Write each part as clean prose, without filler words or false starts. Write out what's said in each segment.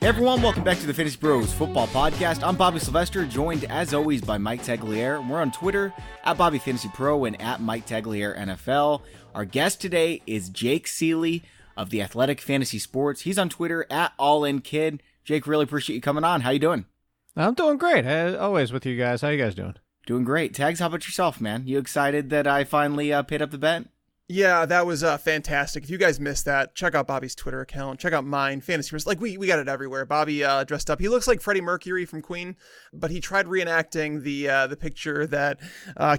Hey everyone, welcome back to the Fantasy Bros Football Podcast. I'm Bobby Sylvester, joined as always by Mike Tagliere. And we're on Twitter at Bobby Fantasy Pro and at Mike Tagliere NFL. Our guest today is Jake Ciely of the Athletic Fantasy Sports. He's on Twitter at AllInKid. Jake, really appreciate you coming on. How you doing? I'm doing great. Always with you guys. How you guys doing? Doing great. Tags, how about yourself, man? You excited that I finally paid up the bet? Yeah, that was fantastic. If you guys missed that, check out Bobby's Twitter account. Check out mine, Fantasy Bros. Like, we got it everywhere. Bobby dressed up. He looks like Freddie Mercury from Queen, but he tried reenacting the picture that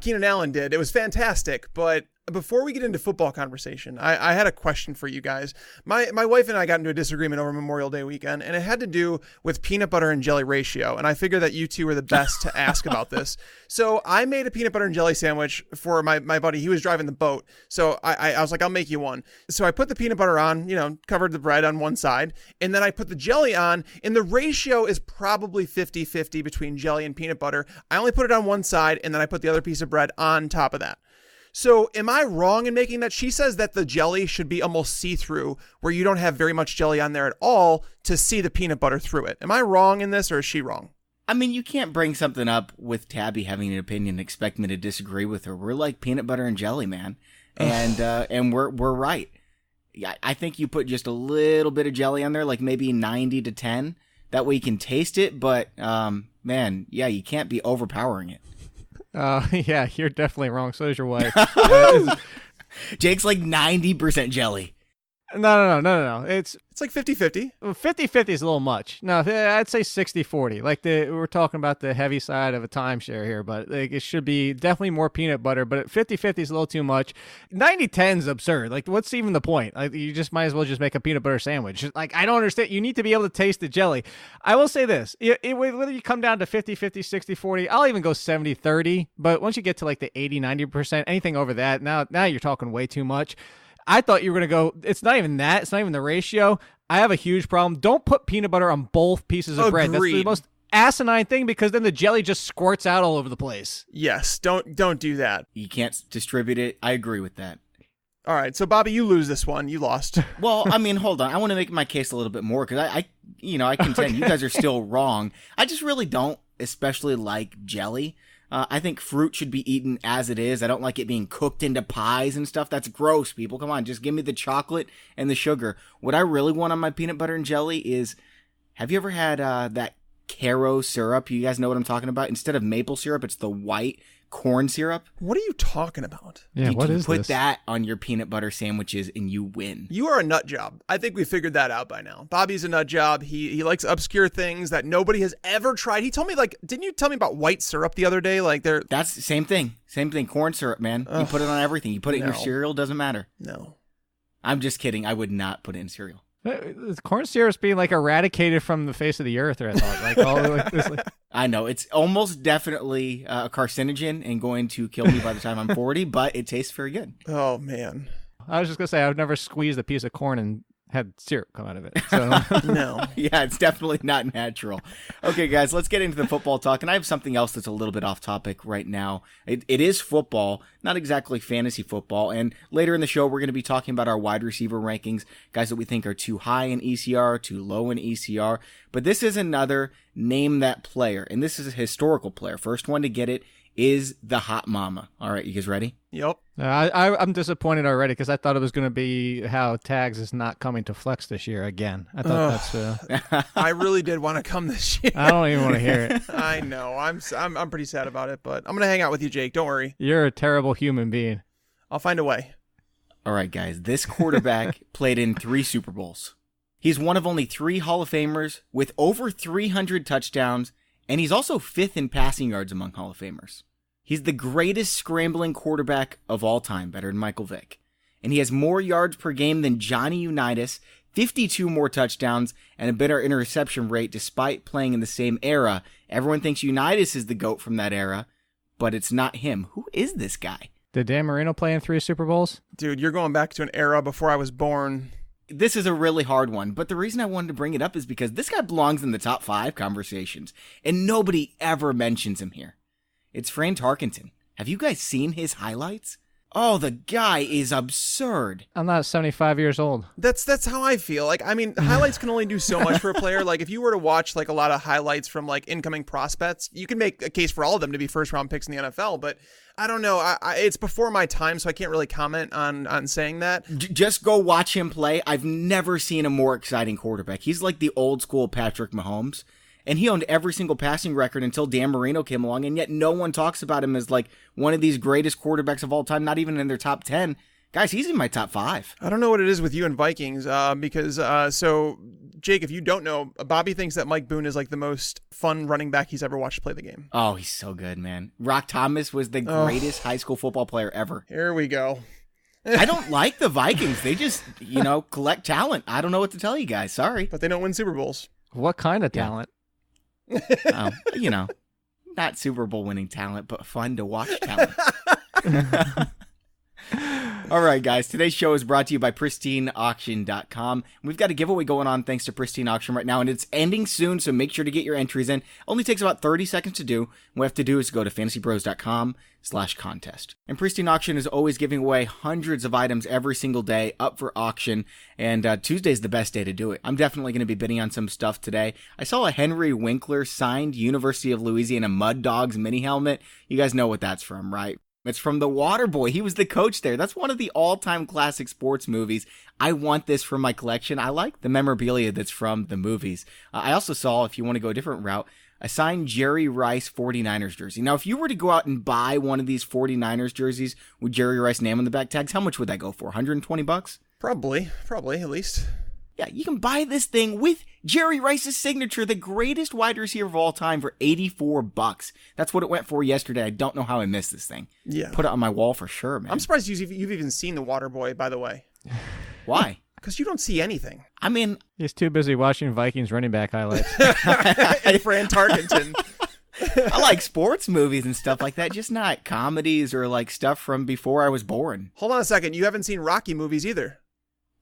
Keenan Allen did. It was fantastic, but before we get into football conversation, I had a question for you guys. My wife and I got into a disagreement over Memorial Day weekend, and it had to do with peanut butter and jelly ratio, and I figured that you two were the best to ask about this. So I made a peanut butter and jelly sandwich for my buddy. He was driving the boat, so I was like, I'll make you one. So I put the peanut butter on, covered the bread on one side, and then I put the jelly on, and the ratio is probably 50-50 between jelly and peanut butter. I only put it on one side, and then I put the other piece of bread on top of that. So am I wrong in making that? She says that the jelly should be almost see-through, where you don't have very much jelly on there at all to see the peanut butter through it. Am I wrong in this, or is she wrong? I mean, you can't bring something up with Tabby having an opinion and expect me to disagree with her. We're like peanut butter and jelly, man. And we're right. I think you put just a little bit of jelly on there, like maybe 90 to 10. That way you can taste it, but man, yeah, you can't be overpowering it. Yeah, you're definitely wrong. So is your wife. Jake's like 90% jelly. No. It's like 50-50. 50-50 is a little much. No, I'd say 60-40. Like we're talking about the heavy side of a timeshare here, but like it should be definitely more peanut butter. But 50-50 is a little too much. 90-10 is absurd. Like, what's even the point? Like, you just might as well just make a peanut butter sandwich. Like, I don't understand. You need to be able to taste the jelly. I will say this: whether you come down to 50-50, 60-40, I'll even go 70-30. But once you get to like the 80-90%, anything over that, now you're talking way too much. I thought you were going to go, it's not even that. It's not even the ratio. I have a huge problem. Don't put peanut butter on both pieces of bread. That's the most asinine thing, because then the jelly just squirts out all over the place. Yes, don't do that. You can't distribute it. I agree with that. All right, so Bobby, you lose this one. You lost. Well, I mean, hold on. I want to make my case a little bit more, because I contend you guys are still wrong. I just really don't especially like jelly. I think fruit should be eaten as it is. I don't like it being cooked into pies and stuff. That's gross, people. Come on, just give me the chocolate and the sugar. What I really want on my peanut butter and jelly is, have you ever had that Caro syrup? You guys know what I'm talking about? Instead of maple syrup, it's the white corn syrup. What are you talking about? Yeah, you what can is put this? that on your peanut butter sandwiches and you win. You are a nut job. I think we figured that out by now. Bobby's a nut job. He likes obscure things that nobody has ever tried. He told me, didn't you tell me about white syrup the other day? That's the same thing. Same thing. Corn syrup, man. You put it on everything. You put it in your cereal, doesn't matter. No. I'm just kidding. I would not put it in cereal. Corn syrup's being like eradicated from the face of the earth, or I thought. I know it's almost definitely a carcinogen and going to kill me by the time I'm 40, but it tastes very good. Oh man, I was just gonna say I've never squeezed a piece of corn and had syrup come out of it. So. No. Yeah, it's definitely not natural. Okay, guys, let's get into the football talk. And I have something else that's a little bit off topic right now. It is football, not exactly fantasy football. And later in the show, we're going to be talking about our wide receiver rankings, guys that we think are too high in ECR, too low in ECR. But this is another name that player, and this is a historical player. First one to get it is the Hot Mama. All right, you guys ready? Yep. I'm disappointed already, because I thought it was going to be how Tags is not coming to Flex this year again. I thought that's. I really did want to come this year. I don't even want to hear it. I know. I'm pretty sad about it, but I'm gonna hang out with you, Jake. Don't worry. You're a terrible human being. I'll find a way. All right, guys. This quarterback played in 3 Super Bowls. He's one of only 3 Hall of Famers with over 300 touchdowns, and he's also 5th in passing yards among Hall of Famers. He's the greatest scrambling quarterback of all time, better than Michael Vick. And he has more yards per game than Johnny Unitas, 52 more touchdowns, and a better interception rate despite playing in the same era. Everyone thinks Unitas is the GOAT from that era, but it's not him. Who is this guy? Did Dan Marino play in 3 Super Bowls? Dude, you're going back to an era before I was born. This is a really hard one, but the reason I wanted to bring it up is because this guy belongs in the top 5 conversations, and nobody ever mentions him here. It's Fran Tarkenton. Have you guys seen his highlights? Oh, the guy is absurd. I'm not 75 years old. That's how I feel. Like, I mean, highlights can only do so much for a player. Like, if you were to watch like a lot of highlights from like incoming prospects, you can make a case for all of them to be first round picks in the NFL. But I don't know. It's before my time, so I can't really comment on saying that. Just go watch him play. I've never seen a more exciting quarterback. He's like the old school Patrick Mahomes. And he owned every single passing record until Dan Marino came along, and yet no one talks about him as like one of these greatest quarterbacks of all time, not even in their top 10. Guys, he's in my top 5. I don't know what it is with you and Vikings, because so Jake, if you don't know, Bobby thinks that Mike Boone is like the most fun running back he's ever watched play the game. Oh, he's so good, man. Rock Thomas was the greatest high school football player ever. Here we go. I don't like the Vikings. They just, collect talent. I don't know what to tell you guys. Sorry. But they don't win Super Bowls. What kind of talent? Not Super Bowl winning talent, but fun to watch talent. All right, guys. Today's show is brought to you by PristineAuction.com. We've got a giveaway going on thanks to Pristine Auction right now, and it's ending soon, so make sure to get your entries in. Only takes about 30 seconds to do. What you have to do is go to fantasybros.com/contest. And Pristine Auction is always giving away hundreds of items every single day up for auction, and Tuesday's the best day to do it. I'm definitely going to be bidding on some stuff today. I saw a Henry Winkler signed University of Louisiana Mud Dogs mini helmet. You guys know what that's from, right? It's from The Waterboy. He was the coach there. That's one of the all-time classic sports movies. I want this for my collection. I like the memorabilia that's from the movies. I also saw, if you want to go a different route, a signed Jerry Rice 49ers jersey. Now, if you were to go out and buy one of these 49ers jerseys with Jerry Rice name on the back tags, how much would that go for? $120? Probably, at least. Yeah, you can buy this thing with Jerry Rice's signature, the greatest wide receiver of all time, for $84. That's what it went for yesterday. I don't know how I missed this thing. Yeah. Put it on my wall for sure, man. I'm surprised you've even seen The Waterboy, by the way. Why? Because you don't see anything. I mean, He's too busy watching Vikings running back highlights. And Fran Tarkenton. I like sports movies and stuff like that, just not comedies or like stuff from before I was born. Hold on a second. You haven't seen Rocky movies either.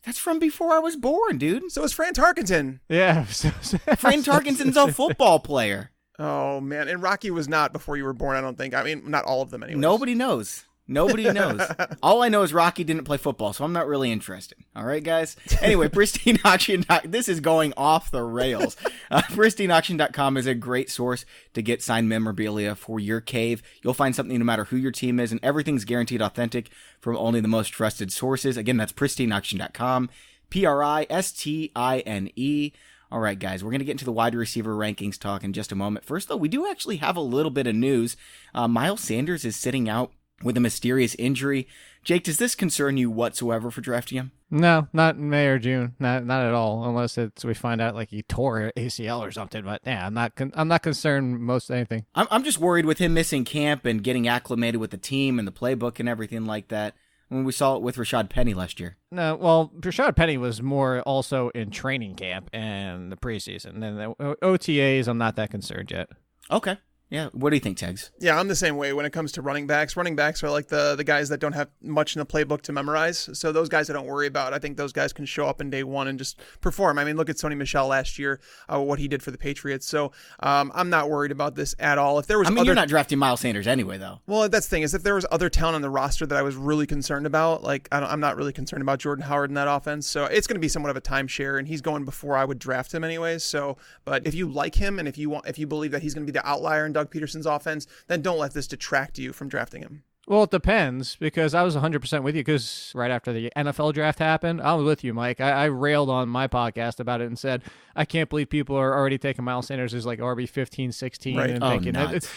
That's from before I was born, dude. So is Fran Tarkenton. Yeah. Fran Tarkenton's a football player. Oh, man. And Rocky was not before you were born, I don't think. I mean, not all of them anyway. Nobody knows. Nobody knows. All I know is Rocky didn't play football, so I'm not really interested. All right, guys? Anyway, Pristine Auction. This is going off the rails. PristineAuction.com is a great source to get signed memorabilia for your cave. You'll find something no matter who your team is, and everything's guaranteed authentic from only the most trusted sources. Again, that's PristineAuction.com. PRISTINE. All right, guys, we're going to get into the wide receiver rankings talk in just a moment. First, though, we do actually have a little bit of news. Miles Sanders is sitting out with a mysterious injury. Jake, does this concern you whatsoever for drafting him? No, not in May or June. Not at all, unless we find out like he tore ACL or something. But yeah, I'm not concerned most anything. I'm just worried with him missing camp and getting acclimated with the team and the playbook and everything like that. When we saw it with Rashad Penny last year. No, well, Rashad Penny was more also in training camp and the preseason. And the OTAs, I'm not that concerned yet. Okay. Yeah, what do you think, Tags? Yeah, I'm the same way when it comes to running backs. Running backs are like the guys that don't have much in the playbook to memorize. So those guys I don't worry about. I think those guys can show up in day one and just perform. I mean, look at Sony Michel last year, what he did for the Patriots. So I'm not worried about this at all. If there was, you're not drafting Miles Sanders anyway, though. Well, that's the thing is if there was other talent on the roster that I was really concerned about, like I'm not really concerned about Jordan Howard in that offense. So it's going to be somewhat of a timeshare, and he's going before I would draft him anyways. So, but if you like him and if you believe that he's going to be the outlier in Doug Peterson's offense, then don't let this detract you from drafting him. Well, it depends, because I was 100% with you, because right after the NFL draft happened, I was with you, Mike. I railed on my podcast about it and said, I can't believe people are already taking Miles Sanders as like RB 15, 16, right. And thinking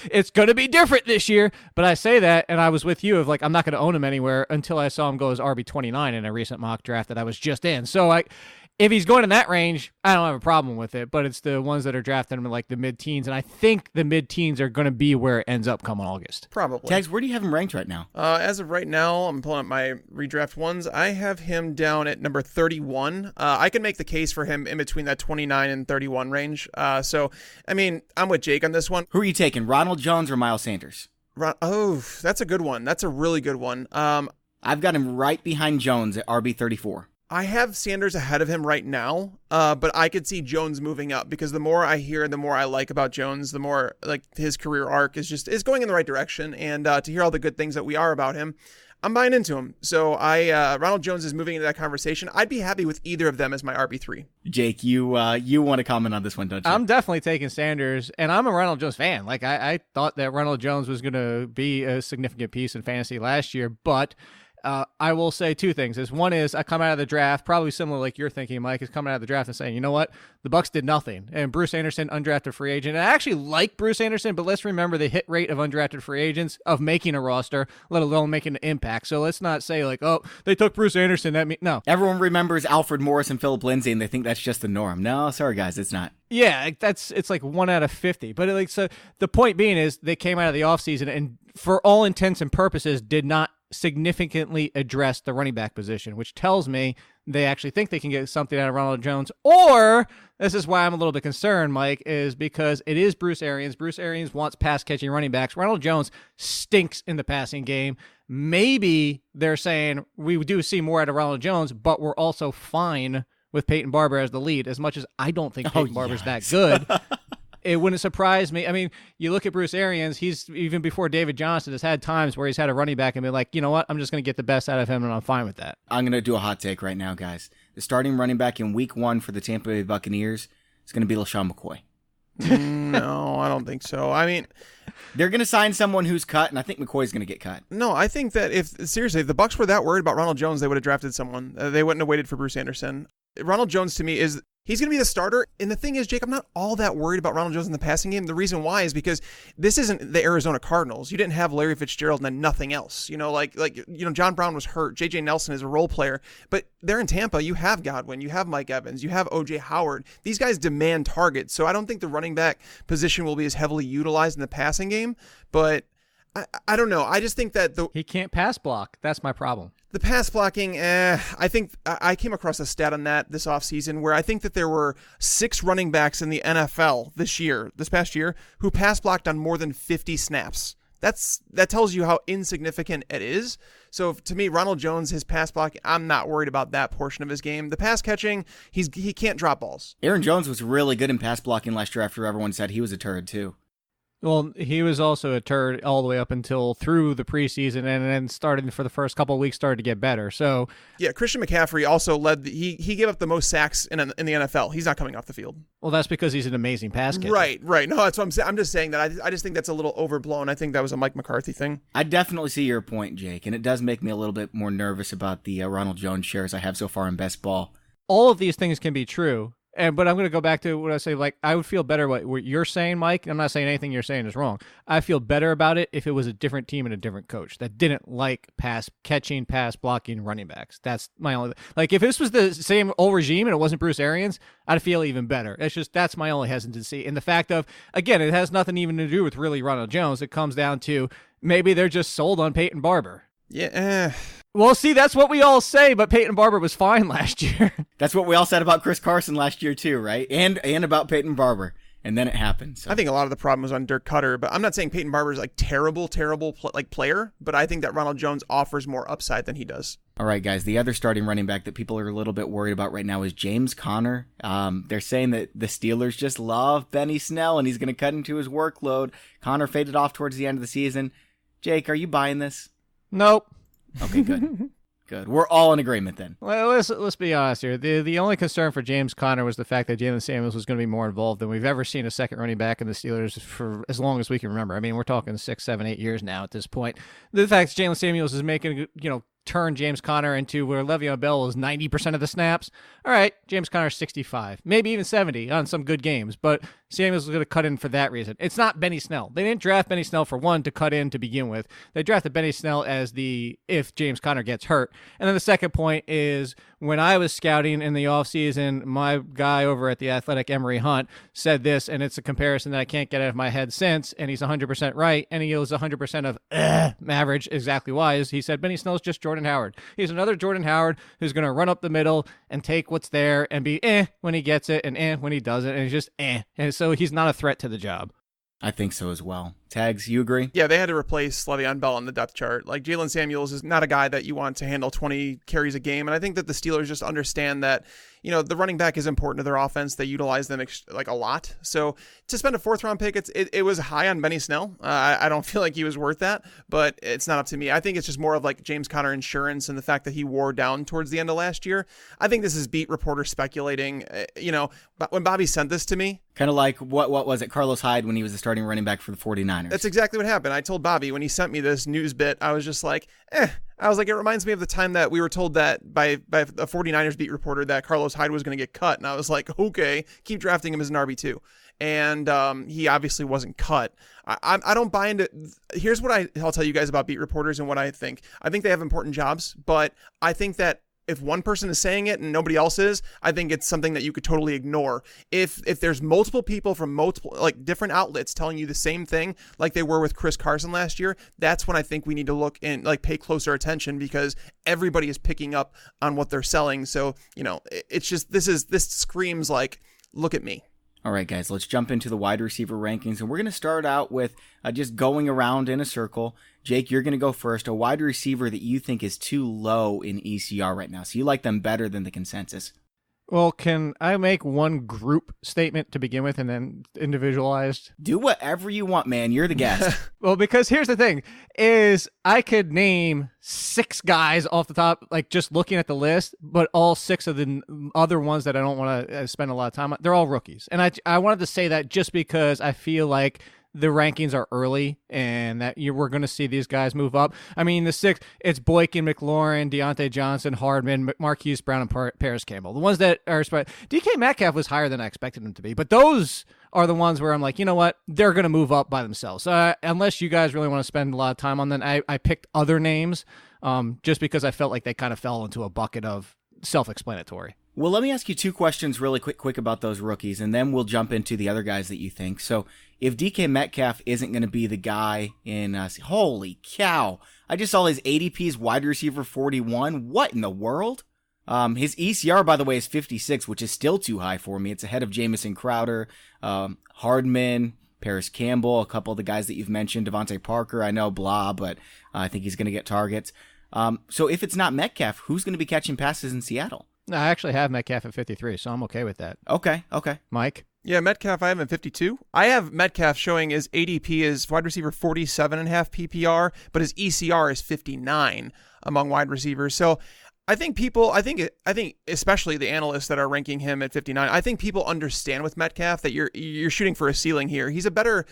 it's going to be different this year. But I say that, and I was with you of like, I'm not going to own him anywhere until I saw him go as RB 29 in a recent mock draft that I was just in. So if he's going in that range, I don't have a problem with it, but it's the ones that are drafting him in like the mid-teens, and I think the mid-teens are going to be where it ends up come August. Probably. Tags, where do you have him ranked right now? As of right now, I'm pulling up my redraft ones. I have him down at number 31. I can make the case for him in between that 29 and 31 range. So, I mean, I'm with Jake on this one. Who are you taking, Ronald Jones or Miles Sanders? Oh, that's a good one. That's a really good one. I've got him right behind Jones at RB 34. I have Sanders ahead of him right now, but I could see Jones moving up because the more I hear, the more I like about Jones, the more like his career arc is going in the right direction. And to hear all the good things that we are about him, I'm buying into him. So Ronald Jones is moving into that conversation. I'd be happy with either of them as my RB3. Jake, you want to comment on this one, don't you? I'm definitely taking Sanders, and I'm a Ronald Jones fan. Like, I thought that Ronald Jones was going to be a significant piece in fantasy last year, but I will say two things. One is I come out of the draft, probably similar like you're thinking, Mike, is coming out of the draft and saying, you know what? The Bucs did nothing. And Bruce Anderson, undrafted free agent. And I actually like Bruce Anderson, but let's remember the hit rate of undrafted free agents of making a roster, let alone making an impact. So let's not say like, oh, they took Bruce Anderson. No. Everyone remembers Alfred Morris and Philip Lindsay, and they think that's just the norm. No, sorry, guys, it's not. Yeah, it's like 1 out of 50. But like, so the point being is they came out of the offseason and for all intents and purposes did not significantly address the running back position, which tells me they actually think they can get something out of Ronald Jones. Or, this is why I'm a little bit concerned, Mike, is because it is Bruce Arians. Bruce Arians wants pass-catching running backs. Ronald Jones stinks in the passing game. Maybe they're saying we do see more out of Ronald Jones, but we're also fine with Peyton Barber as the lead, as much as I don't think Peyton Barber's that good. It wouldn't surprise me. I mean, you look at Bruce Arians, he's, even before David Johnson, has had times where he's had a running back and been like, you know what, I'm just going to get the best out of him, and I'm fine with that. I'm going to do a hot take right now, guys. The starting running back in week 1 for the Tampa Bay Buccaneers is going to be LaShawn McCoy. No, I don't think so. I mean, they're going to sign someone who's cut, and I think McCoy's going to get cut. No, I think that if the Bucs were that worried about Ronald Jones, they would have drafted someone. They wouldn't have waited for Bruce Anderson. Ronald Jones, to me, he's going to be the starter. And the thing is, Jake, I'm not all that worried about Ronald Jones in the passing game. The reason why is because this isn't the Arizona Cardinals. You didn't have Larry Fitzgerald and then nothing else. John Brown was hurt. J.J. Nelson is a role player. But they're in Tampa. You have Godwin. You have Mike Evans. You have O.J. Howard. These guys demand targets. So I don't think the running back position will be as heavily utilized in the passing game. But I don't know. I just think that he can't pass block. That's my problem. The pass blocking, I think I came across a stat on that this offseason where I think that there were 6 running backs in the NFL this past year, who pass blocked on more than 50 snaps. That tells you how insignificant it is. So to me, Ronald Jones, his pass blocking, I'm not worried about that portion of his game. The pass catching, he can't drop balls. Aaron Jones was really good in pass blocking last year after everyone said he was a turd too. Well, he was also a turd all the way up until through the preseason, and then starting for the first couple of weeks started to get better. So yeah, Christian McCaffrey also led. He gave up the most sacks in the NFL. He's not coming off the field. Well, that's because he's an amazing pass catcher. Right. No, that's what I'm saying. I'm just saying that I just think that's a little overblown. I think that was a Mike McCarthy thing. I definitely see your point, Jake, and it does make me a little bit more nervous about the Ronald Jones shares I have so far in best ball. All of these things can be true. But I'm going to go back to what I say. Like, I would feel better what you're saying, Mike. I'm not saying anything you're saying is wrong. I feel better about it if it was a different team and a different coach that didn't like pass blocking running backs. That's my only. Like, if this was the same old regime and it wasn't Bruce Arians, I'd feel even better. That's my only hesitancy. And the fact of, again, it has nothing even to do with really Ronald Jones. It comes down to maybe they're just sold on Peyton Barber. Yeah. Well, see, that's what we all say, but Peyton Barber was fine last year. That's what we all said about Chris Carson last year too, right? And about Peyton Barber. And then it happened. So. I think a lot of the problem was on Dirk Cutter, but I'm not saying Peyton Barber is like terrible player, but I think that Ronald Jones offers more upside than he does. All right, guys, the other starting running back that people are a little bit worried about right now is James Conner. They're saying that the Steelers just love Benny Snell and he's going to cut into his workload. Conner faded off towards the end of the season. Jake, are you buying this? Nope. Okay, good. Good. We're all in agreement then. Well, let's be honest here. The only concern for James Conner was the fact that Jalen Samuels was going to be more involved than we've ever seen a second running back in the Steelers for as long as we can remember. I mean, we're talking 6, 7, 8 years now at this point. The fact that Jalen Samuels is making, turn James Conner into where Le'Veon Bell is 90% of the snaps. All right, James Conner's 65, maybe even 70 on some good games, but Samuels is going to cut in for that reason. It's not Benny Snell. They didn't draft Benny Snell for one to cut in to begin with. They drafted Benny Snell as if James Conner gets hurt. And then the second point is when I was scouting in the offseason, my guy over at The Athletic, Emery Hunt, said this, and it's a comparison that I can't get out of my head since, and he's 100% right, and he was 100% of average. Exactly why is he said Benny Snell's just Jordan Howard. He's another Jordan Howard who's going to run up the middle and take what's there and be when he gets it and when he doesn't, and he's just And so he's not a threat to the job. I think so as well. Tags, you agree? Yeah, they had to replace Le'Veon Bell on the depth chart. Like, Jalen Samuels is not a guy that you want to handle 20 carries a game. And I think that the Steelers just understand that, the running back is important to their offense. They utilize them like a lot. So to spend a 4th-round pick, it was high on Benny Snell. I don't feel like he was worth that, but it's not up to me. I think it's just more of like James Conner insurance and the fact that he wore down towards the end of last year. I think this is beat reporter speculating. But when Bobby sent this to me, kind of like what was it, Carlos Hyde when he was the starting running back for the 49ers? That's exactly what happened. I told Bobby when he sent me this news bit, I was just like, I was like, it reminds me of the time that we were told that by a 49ers beat reporter that Carlos Hyde was going to get cut. And I was like, okay, keep drafting him as an RB2. And he obviously wasn't cut. I don't buy into. Here's what I'll tell you guys about beat reporters and what I think. I think they have important jobs, but I think that if one person is saying it and nobody else is, I think it's something that you could totally ignore. If there's multiple people from multiple different outlets telling you the same thing, like they were with Chris Carson last year, that's when I think we need to look and pay closer attention, because everybody is picking up on what they're selling. So, it's just this screams like, look at me. All right, guys, let's jump into the wide receiver rankings, and we're going to start out with just going around in a circle. Jake, you're going to go first. A wide receiver that you think is too low in ECR right now, so you like them better than the consensus. Well, can I make one group statement to begin with and then individualized? Do whatever you want, man. You're the guest. Well, because here's the thing, is I could name 6 guys off the top, just looking at the list, but all 6 of the other ones that I don't want to spend a lot of time on, they're all rookies. And I wanted to say that just because I feel like the rankings are early and that we're going to see these guys move up. I mean, the 6, it's Boykin, McLaurin, Deontay Johnson, Hardman, Marquise Brown, and Paris Campbell. The ones that are DK Metcalf was higher than I expected him to be, but those are the ones where I'm like, you know what? They're going to move up by themselves. So unless you guys really want to spend a lot of time on them, I picked other names just because I felt like they kind of fell into a bucket of self-explanatory. Well, let me ask you 2 questions really quick about those rookies, and then we'll jump into the other guys that you think. So if DK Metcalf isn't going to be the guy in, holy cow, I just saw his ADP's wide receiver 41. What in the world? His ECR, by the way, is 56, which is still too high for me. It's ahead of Jamison Crowder, Hardman, Paris Campbell, a couple of the guys that you've mentioned, DeVante Parker. I know, blah, but I think he's going to get targets. So if it's not Metcalf, who's going to be catching passes in Seattle? I actually have Metcalf at 53, so I'm okay with that. Okay. Mike? Yeah, Metcalf, I have him at 52. I have Metcalf showing his ADP is wide receiver 47.5 PPR, but his ECR is 59 among wide receivers. So I think especially the analysts that are ranking him at 59, I think people understand with Metcalf that you're shooting for a ceiling here. He's a better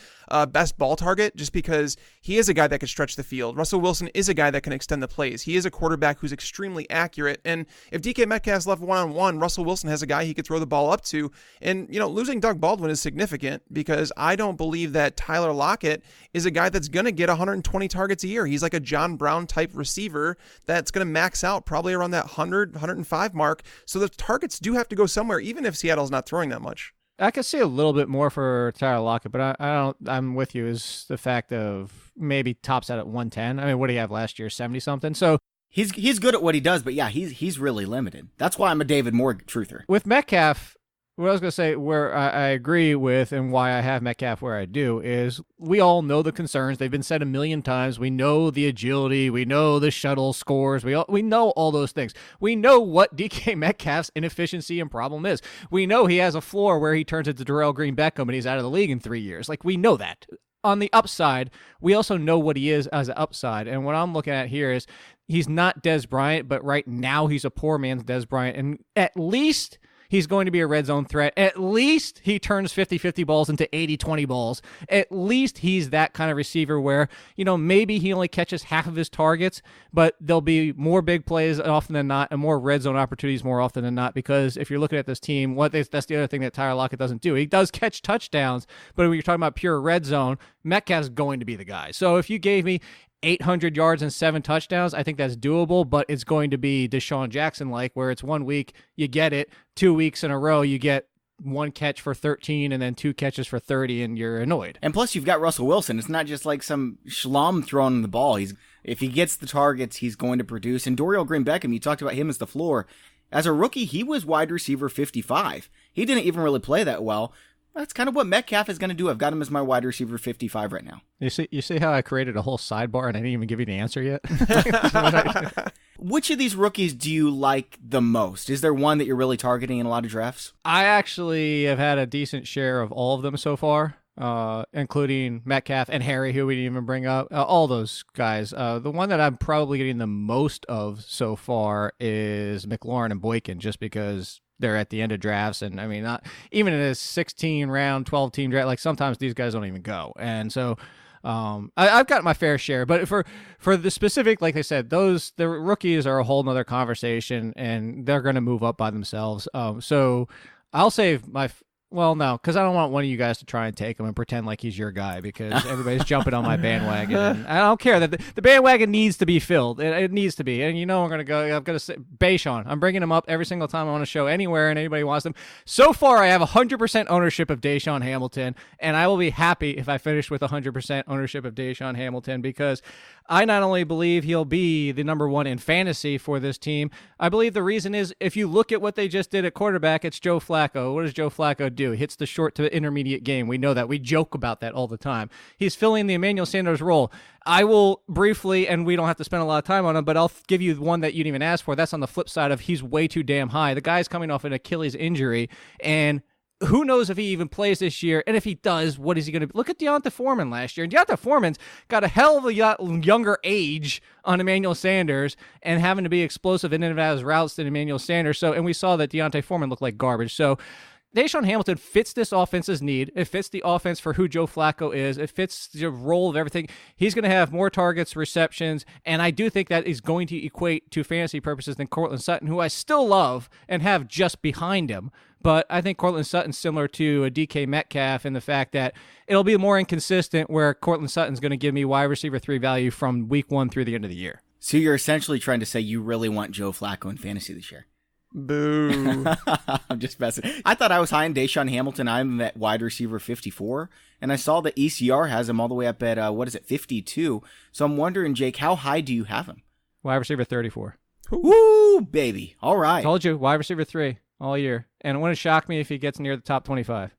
best ball target just because he is a guy that can stretch the field. Russell Wilson is a guy that can extend the plays. He is a quarterback who's extremely accurate. And if DK Metcalf's left one-on-one, Russell Wilson has a guy he could throw the ball up to. And, losing Doug Baldwin is significant because I don't believe that Tyler Lockett is a guy that's going to get 120 targets a year. He's like a John Brown type receiver that's going to max out probably around that 100, 105 mark. So the targets do have to go somewhere, even if Seattle's not throwing that much. I could see a little bit more for Tyler Lockett, but I'm with you, is the fact of maybe tops out at 110. I mean, what did he have last year? 70 something. So he's good at what he does, but yeah, he's really limited. That's why I'm a David Moore truther. With Metcalf, what I was going to say, where I agree with and why I have Metcalf where I do, is we all know the concerns. They've been said a million times. We know the agility. We know the shuttle scores. We know all those things. We know what DK Metcalf's inefficiency and problem is. We know he has a floor where he turns into Darrell Green Beckham and he's out of the league in 3 years. We know that. On the upside, we also know what he is as an upside. And what I'm looking at here is he's not Dez Bryant, but right now he's a poor man's Dez Bryant. And at least he's going to be a red zone threat. At least he turns 50-50 balls into 80-20 balls. At least he's that kind of receiver where, maybe he only catches half of his targets, but there'll be more big plays often than not and more red zone opportunities more often than not, because if you're looking at this team, that's the other thing that Tyler Lockett doesn't do. He does catch touchdowns, but when you're talking about pure red zone, Metcalf's going to be the guy. So if you gave me 800 yards and 7 touchdowns, I think that's doable, but it's going to be Deshaun Jackson-like, where it's 1 week, you get it, 2 weeks in a row, you get 1 catch for 13 and then 2 catches for 30, and you're annoyed. And plus, you've got Russell Wilson. It's not just like some schlum throwing the ball. If he gets the targets, he's going to produce. And Darrell Green Beckham, you talked about him as the floor. As a rookie, he was wide receiver 55. He didn't even really play that well. That's kind of what Metcalf is going to do. I've got him as my wide receiver 55 right now. You see how I created a whole sidebar and I didn't even give you the answer yet? Which of these rookies do you like the most? Is there one that you're really targeting in a lot of drafts? I actually have had a decent share of all of them so far, including Metcalf and Harry, who we didn't even bring up. All those guys. The one that I'm probably getting the most of so far is McLaurin and Boykin, just because they're at the end of drafts. And I mean, not even in a 16 round, 12 team draft, like sometimes these guys don't even go. And so I've got my fair share, but for the specific, like I said, the rookies are a whole nother conversation and they're going to move up by themselves. So I'll save well, no, because I don't want one of you guys to try and take him and pretend like he's your guy, because everybody's jumping on my bandwagon. And I don't care that the bandwagon needs to be filled. It needs to be. And I'm going to go, I'm going to say Bayshon. I'm bringing him up every single time I want to show anywhere and anybody wants them. So far, I have 100% ownership of Deshaun Hamilton, and I will be happy if I finish with 100% ownership of Deshaun Hamilton, because I not only believe he'll be the number one in fantasy for this team, I believe the reason is, if you look at what they just did at quarterback, it's Joe Flacco. What does Joe Flacco do? He hits the short to intermediate game. We know that. We joke about that all the time. He's filling the Emmanuel Sanders role. I will briefly, and we don't have to spend a lot of time on him, but I'll give you one that you didn't even ask for. That's on the flip side of he's way too damn high. The guy's coming off an Achilles injury, and who knows if he even plays this year? And if he does, what is he going to look at Deonta Foreman last year? And Deonta Foreman's got a hell of a younger age on Emmanuel Sanders and having to be explosive in and out of his routes than Emmanuel Sanders. So, and we saw that Deonta Foreman looked like garbage. So Deshaun Hamilton fits this offense's need. It fits the offense for who Joe Flacco is. It fits the role of everything. He's going to have more targets, receptions, and I do think that is going to equate to fantasy purposes than Courtland Sutton, who I still love and have just behind him. But I think Courtland Sutton's similar to a DK Metcalf in the fact that it'll be more inconsistent, where Courtland Sutton's going to give me wide receiver 3 value from week 1 through the end of the year. So you're essentially trying to say you really want Joe Flacco in fantasy this year. Boo. I'm just messing. I thought I was high on Deshaun Hamilton. I'm at wide receiver 54, and I saw that ECR has him all the way up at, 52. So I'm wondering, Jake, how high do you have him? Wide receiver 34. Woo, baby. All right. Told you, wide receiver 3 all year. And it wouldn't shock me if he gets near the top 25.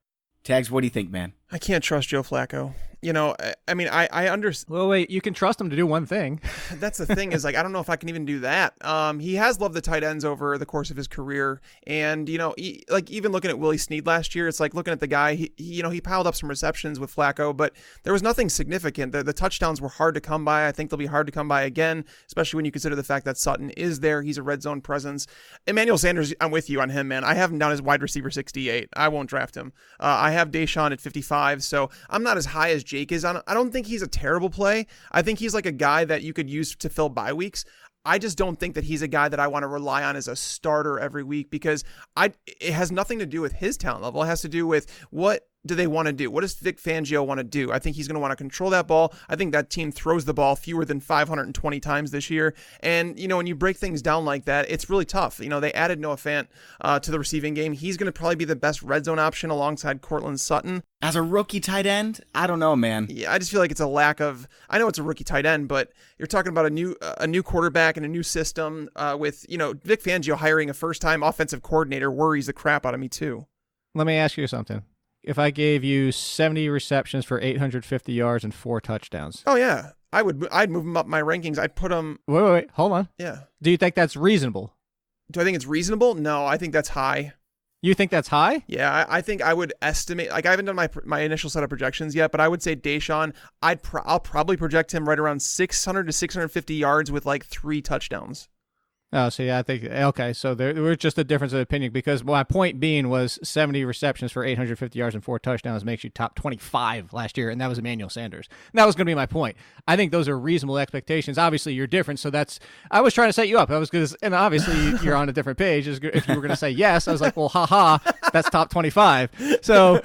Tags, what do you think, man? I can't trust Joe Flacco. You know, I mean, I understand. Well, wait, you can trust him to do one thing. That's the thing, is like, I don't know if I can even do that. He has loved the tight ends over the course of his career. And, you know, like even looking at Willie Snead last year, it's like looking at the guy, he piled up some receptions with Flacco, but there was nothing significant. The touchdowns were hard to come by. I think they'll be hard to come by again, especially when you consider the fact that Sutton is there. He's a red zone presence. Emmanuel Sanders, I'm with you on him, man. I have him down as wide receiver 68. I won't draft him. I have Deshaun at 55, so I'm not as high as Jake is on. I don't think he's a terrible play. I think he's like a guy that you could use to fill bye weeks. I just don't think that he's a guy that I want to rely on as a starter every week, because it has nothing to do with his talent level. It has to do with what do they want to do? What does Vic Fangio want to do? I think he's going to want to control that ball. I think that team throws the ball fewer than 520 times this year. And, you know, when you break things down like that, it's really tough. You know, they added Noah Fant to the receiving game. He's going to probably be the best red zone option alongside Courtland Sutton. As a rookie tight end, I don't know, man. Yeah, I just feel like it's a lack of. I know it's a rookie tight end, but you're talking about a new quarterback and a new system with, you know, Vic Fangio hiring a first-time offensive coordinator worries the crap out of me too. Let me ask you something. If I gave you 70 receptions for 850 yards and 4 touchdowns. Oh, yeah. I'd move him up my rankings. I'd put him. Wait. Hold on. Yeah. Do you think that's reasonable? Do I think it's reasonable? No, I think that's high. You think that's high? Yeah, I think I would estimate, like I haven't done my initial set of projections yet, but I would say Deshaun, I'll probably project him right around 600 to 650 yards with like 3 touchdowns. Oh, so yeah, I think, okay, so there was just a difference of opinion, because my point being was 70 receptions for 850 yards and 4 touchdowns makes you top 25 last year, and that was Emmanuel Sanders. And that was going to be my point. I think those are reasonable expectations. Obviously, you're different, so I was trying to set you up. And obviously, you're on a different page. If you were going to say yes, I was like, well, haha, that's top 25. So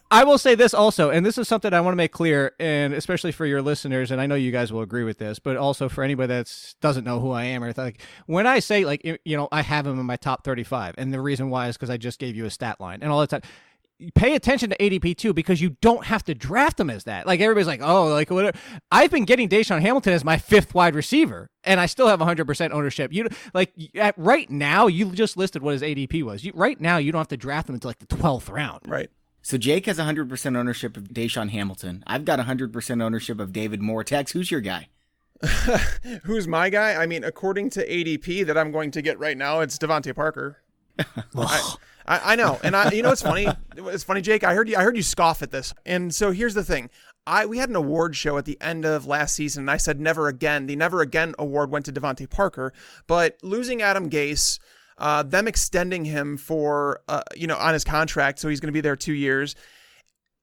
I will say this also, and this is something I want to make clear, and especially for your listeners, and I know you guys will agree with this, but also for anybody that doesn't know who I am, or like, when I say, like, you know, I have him in my top 35, and the reason why is because I just gave you a stat line and all that time. Pay attention to ADP too, because you don't have to draft him as that. Like, everybody's like, oh, like, whatever. I've been getting Deshaun Hamilton as my 5th wide receiver, and I still have 100% ownership. Right now, you just listed what his ADP was. Right now, you don't have to draft him until like the 12th round. Right. So Jake has 100% ownership of Deshaun Hamilton. I've got 100% ownership of David Moore. Tex, who's your guy? Who's my guy? I mean, according to ADP that I'm going to get right now, it's DeVante Parker. I know. And you know what's funny? It's funny, Jake. I heard you scoff at this. And so here's the thing. We had an award show at the end of last season, and I said never again. The Never Again award went to DeVante Parker, but losing Adam Gase, them extending him for, on his contract, so he's going to be there 2 years.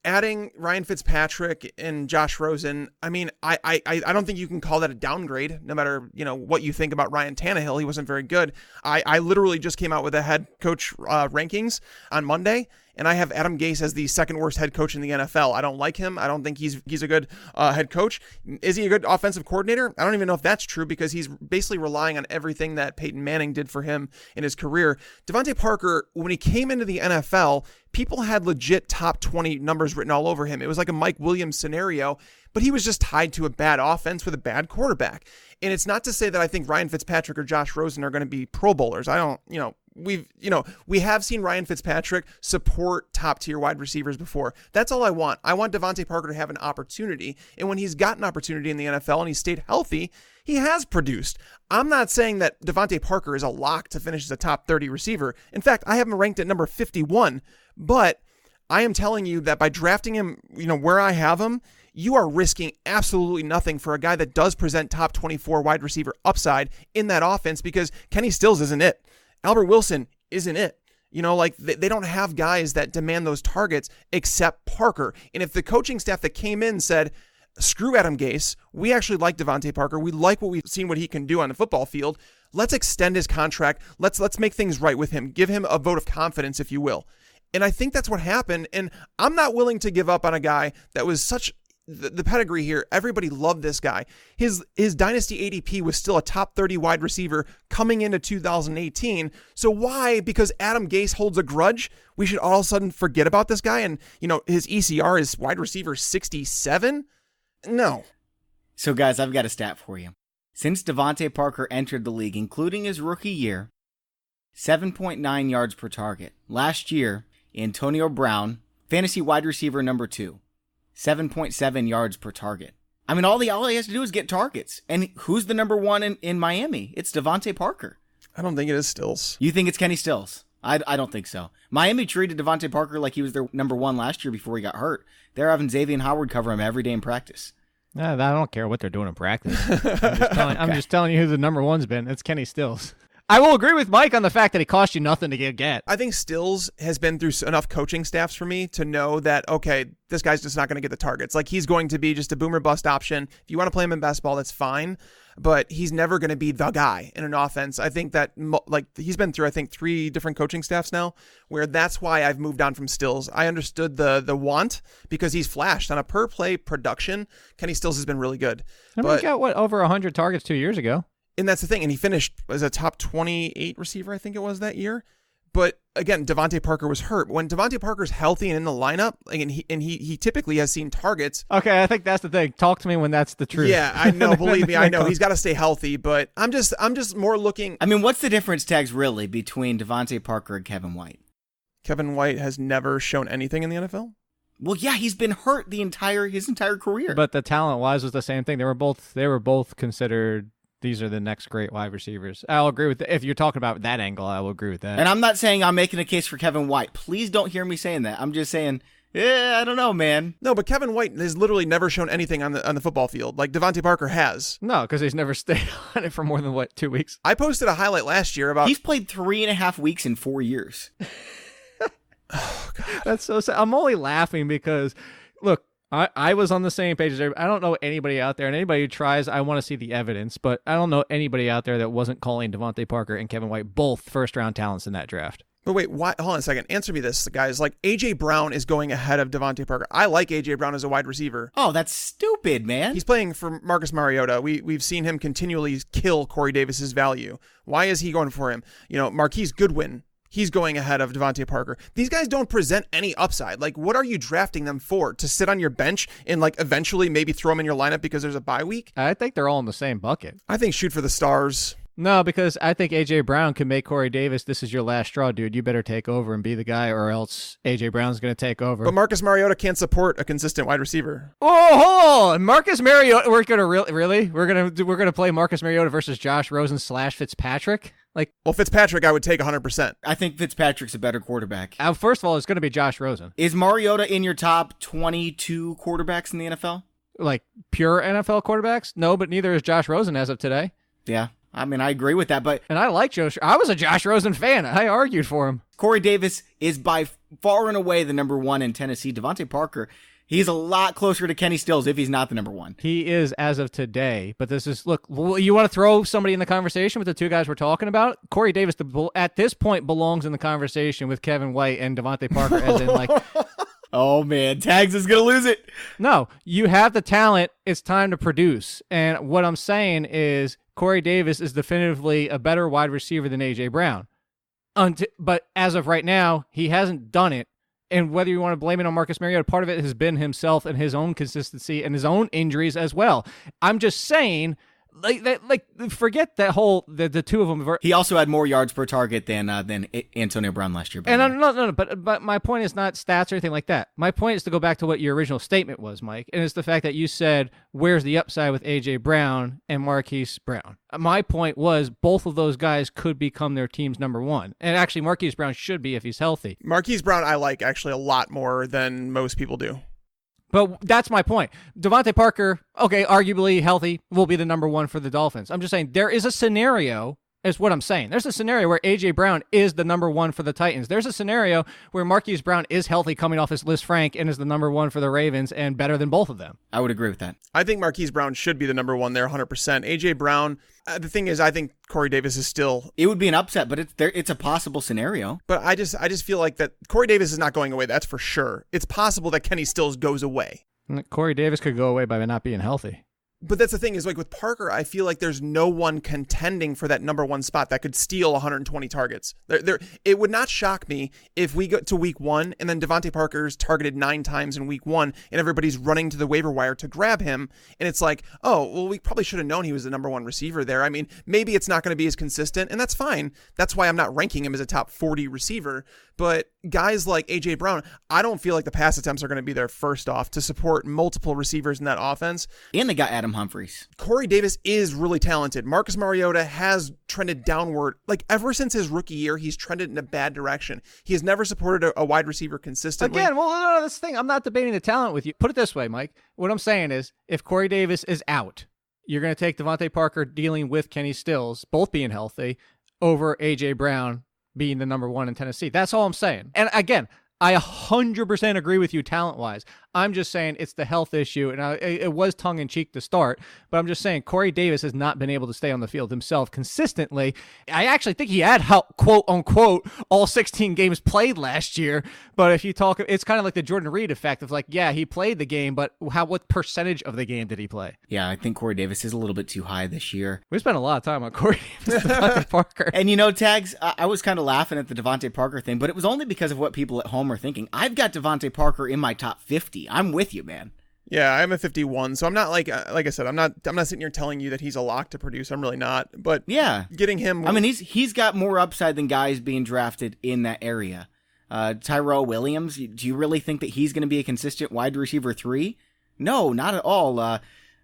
Adding Ryan Fitzpatrick and Josh Rosen, I mean, I don't think you can call that a downgrade, no matter, what you think about Ryan Tannehill. He wasn't very good. I literally just came out with a head coach rankings on Monday, and I have Adam Gase as the second worst head coach in the NFL. I don't like him. I don't think he's a good head coach. Is he a good offensive coordinator? I don't even know if that's true, because he's basically relying on everything that Peyton Manning did for him in his career. DeVante Parker, when he came into the NFL, people had legit top 20 numbers written all over him. It was like a Mike Williams scenario, but he was just tied to a bad offense with a bad quarterback. And it's not to say that I think Ryan Fitzpatrick or Josh Rosen are going to be Pro Bowlers. I don't, we have seen Ryan Fitzpatrick support top tier wide receivers before. That's all I want. I want DeVante Parker to have an opportunity. And when he's got an opportunity in the NFL and he stayed healthy, he has produced. I'm not saying that DeVante Parker is a lock to finish as a top 30 receiver. In fact, I have him ranked at number 51, but I am telling you that by drafting him, where I have him, you are risking absolutely nothing for a guy that does present top 24 wide receiver upside in that offense, because Kenny Stills isn't it. Albert Wilson isn't it. They don't have guys that demand those targets except Parker. And if the coaching staff that came in said, screw Adam Gase, we actually like DeVante Parker, we like what we've seen what he can do on the football field, let's extend his contract, let's make things right with him, give him a vote of confidence, if you will. And I think that's what happened. And I'm not willing to give up on a guy that was such the pedigree here. Everybody loved this guy. His dynasty ADP was still a top 30 wide receiver coming into 2018. So why? Because Adam Gase holds a grudge, we should all of a sudden forget about this guy? And, his ECR is wide receiver 67? No. So guys, I've got a stat for you. Since DeVante Parker entered the league, including his rookie year, 7.9 yards per target. Last year, Antonio Brown, fantasy wide receiver number 2, 7.7 yards per target. I mean, all he has to do is get targets. And who's the number one in Miami? It's DeVante Parker. I don't think it is Stills. You think it's Kenny Stills? I don't think so. Miami treated DeVante Parker like he was their number one last year before he got hurt. They're having Xavier Howard cover him every day in practice. I don't care what they're doing in practice. I'm just telling you who the number one's been. It's Kenny Stills. I will agree with Mike on the fact that he cost you nothing to get. I think Stills has been through enough coaching staffs for me to know that, okay, this guy's just not going to get the targets. Like, he's going to be just a boomer bust option. If you want to play him in basketball, that's fine. But he's never going to be the guy in an offense. I think that, he's been through, 3 different coaching staffs now, where that's why I've moved on from Stills. I understood the want because he's flashed. On a per-play production, Kenny Stills has been really good. He got, over 100 targets 2 years ago? And that's the thing. And he finished as a top 28 receiver, I think it was that year. But again, DeVante Parker was hurt. When DeVante Parker's healthy and in the lineup, and he typically has seen targets. Okay, I think that's the thing. Talk to me when that's the truth. Yeah, I know. Believe me, I know he's got to stay healthy. But I'm just more looking. I mean, what's the difference, Tags, really, between DeVante Parker and Kevin White? Kevin White has never shown anything in the NFL. Well, yeah, he's been hurt his entire career. But the talent-wise was the same thing. They were both considered. These are the next great wide receivers. I'll agree with that. If you're talking about that angle, I will agree with that. And I'm not saying I'm making a case for Kevin White. Please don't hear me saying that. I'm just saying, I don't know, man. No, but Kevin White has literally never shown anything on the football field like DeVante Parker has. No, because he's never stayed on it for more than, 2 weeks? I posted a highlight last year about... He's played 3.5 weeks in 4 years. Oh, God. That's so sad. I'm only laughing because, look, I was on the same page as everybody. I don't know anybody out there, and anybody who tries, I want to see the evidence, but I don't know anybody out there that wasn't calling DeVante Parker and Kevin White both first-round talents in that draft. But wait, why? Hold on a second. Answer me this, guys. A.J. Brown is going ahead of DeVante Parker. I like A.J. Brown as a wide receiver. Oh, that's stupid, man. He's playing for Marcus Mariota. We've seen him continually kill Corey Davis's value. Why is he going for him? Marquise Goodwin. He's going ahead of DeVante Parker. These guys don't present any upside. What are you drafting them for? To sit on your bench and, eventually maybe throw them in your lineup because there's a bye week? I think they're all in the same bucket. I think shoot for the stars. No, because I think A.J. Brown can make Corey Davis, this is your last straw, dude. You better take over and be the guy, or else A.J. Brown's going to take over. But Marcus Mariota can't support a consistent wide receiver. Oh, Marcus Mariota. We're going to really? We're going to play Marcus Mariota versus Josh Rosen / Fitzpatrick? Well, Fitzpatrick, I would take 100%. I think Fitzpatrick's a better quarterback. First of all, it's going to be Josh Rosen. Is Mariota in your top 22 quarterbacks in the NFL? Like pure NFL quarterbacks? No, but neither is Josh Rosen as of today. Yeah. I mean, I agree with that, but... And I like Josh. I was a Josh Rosen fan. I argued for him. Corey Davis is by far and away the number one in Tennessee. DeVante Parker, he's a lot closer to Kenny Stills if he's not the number one. He is as of today, but this is... Look, you want to throw somebody in the conversation with the two guys we're talking about? Corey Davis, at this point, belongs in the conversation with Kevin White and DeVante Parker, as in, like... Oh, man. Tags is going to lose it. No, you have the talent. It's time to produce. And what I'm saying is Corey Davis is definitively a better wide receiver than A.J. Brown. But as of right now, he hasn't done it. And whether you want to blame it on Marcus Mariota, part of it has been himself and his own consistency and his own injuries as well. I'm just saying... forget that whole the two of them. He also had more yards per target than Antonio Brown last year. And no, but my point is not stats or anything like that. My point is to go back to what your original statement was, Mike, and it's the fact that you said, "Where's the upside with AJ Brown and Marquise Brown?" My point was both of those guys could become their team's number one, and actually Marquise Brown should be if he's healthy. Marquise Brown, I like actually a lot more than most people do. But that's my point. DeVante Parker, okay, arguably healthy, will be the number one for the Dolphins. I'm just saying there is a scenario, is what I'm saying. There's a scenario where A.J. Brown is the number one for the Titans. There's a scenario where Marquise Brown is healthy coming off his Liz Frank and is the number one for the Ravens and better than both of them. I would agree with that. I think Marquise Brown should be the number one there 100%. A.J. Brown, the thing is, I think Corey Davis is still... It would be an upset, but it's a possible scenario. But I just feel like that Corey Davis is not going away, that's for sure. It's possible that Kenny Stills goes away. Corey Davis could go away by not being healthy. But that's the thing is, like with Parker, I feel like there's no one contending for that number one spot that could steal 120 targets. It would not shock me if we go to week one and then DeVante Parker's targeted 9 times in week one and everybody's running to the waiver wire to grab him. And it's like, oh, well, we probably should have known he was the number one receiver there. I mean, maybe it's not going to be as consistent, and that's fine. That's why I'm not ranking him as a top 40 receiver. But guys like A.J. Brown, I don't feel like the pass attempts are going to be there first off to support multiple receivers in that offense. And they got Adam Humphries. Corey Davis is really talented. Marcus Mariota has trended downward. Like ever since his rookie year, he's trended in a bad direction. He has never supported a wide receiver consistently. Again, well, no, that's the thing. I'm not debating the talent with you. Put it this way, Mike. What I'm saying is if Corey Davis is out, you're going to take DeVante Parker dealing with Kenny Stills, both being healthy, over A.J. Brown being the number one in Tennessee. That's all I'm saying. And again, I 100% agree with you talent-wise. I'm just saying it's the health issue, and it was tongue-in-cheek to start, but I'm just saying Corey Davis has not been able to stay on the field himself consistently. I actually think he had, quote-unquote, all 16 games played last year, but if you talk, it's kind of like the Jordan Reed effect of like, yeah, he played the game, but what percentage of the game did he play? Yeah, I think Corey Davis is a little bit too high this year. We spent a lot of time on Corey Davis, DeVante Parker. And you know, Tags, I was kind of laughing at the DeVante Parker thing, but it was only because of what people at home are thinking. I've got DeVante Parker in my top 50. I'm with you, man. Yeah, I'm a 51, so I'm not like I said, I'm not sitting here telling you that he's a lock to produce. I'm really not. But yeah, getting him. I mean, he's got more upside than guys being drafted in that area. Tyrell Williams, do you really think that he's going to be a consistent wide receiver 3? No, not at all. I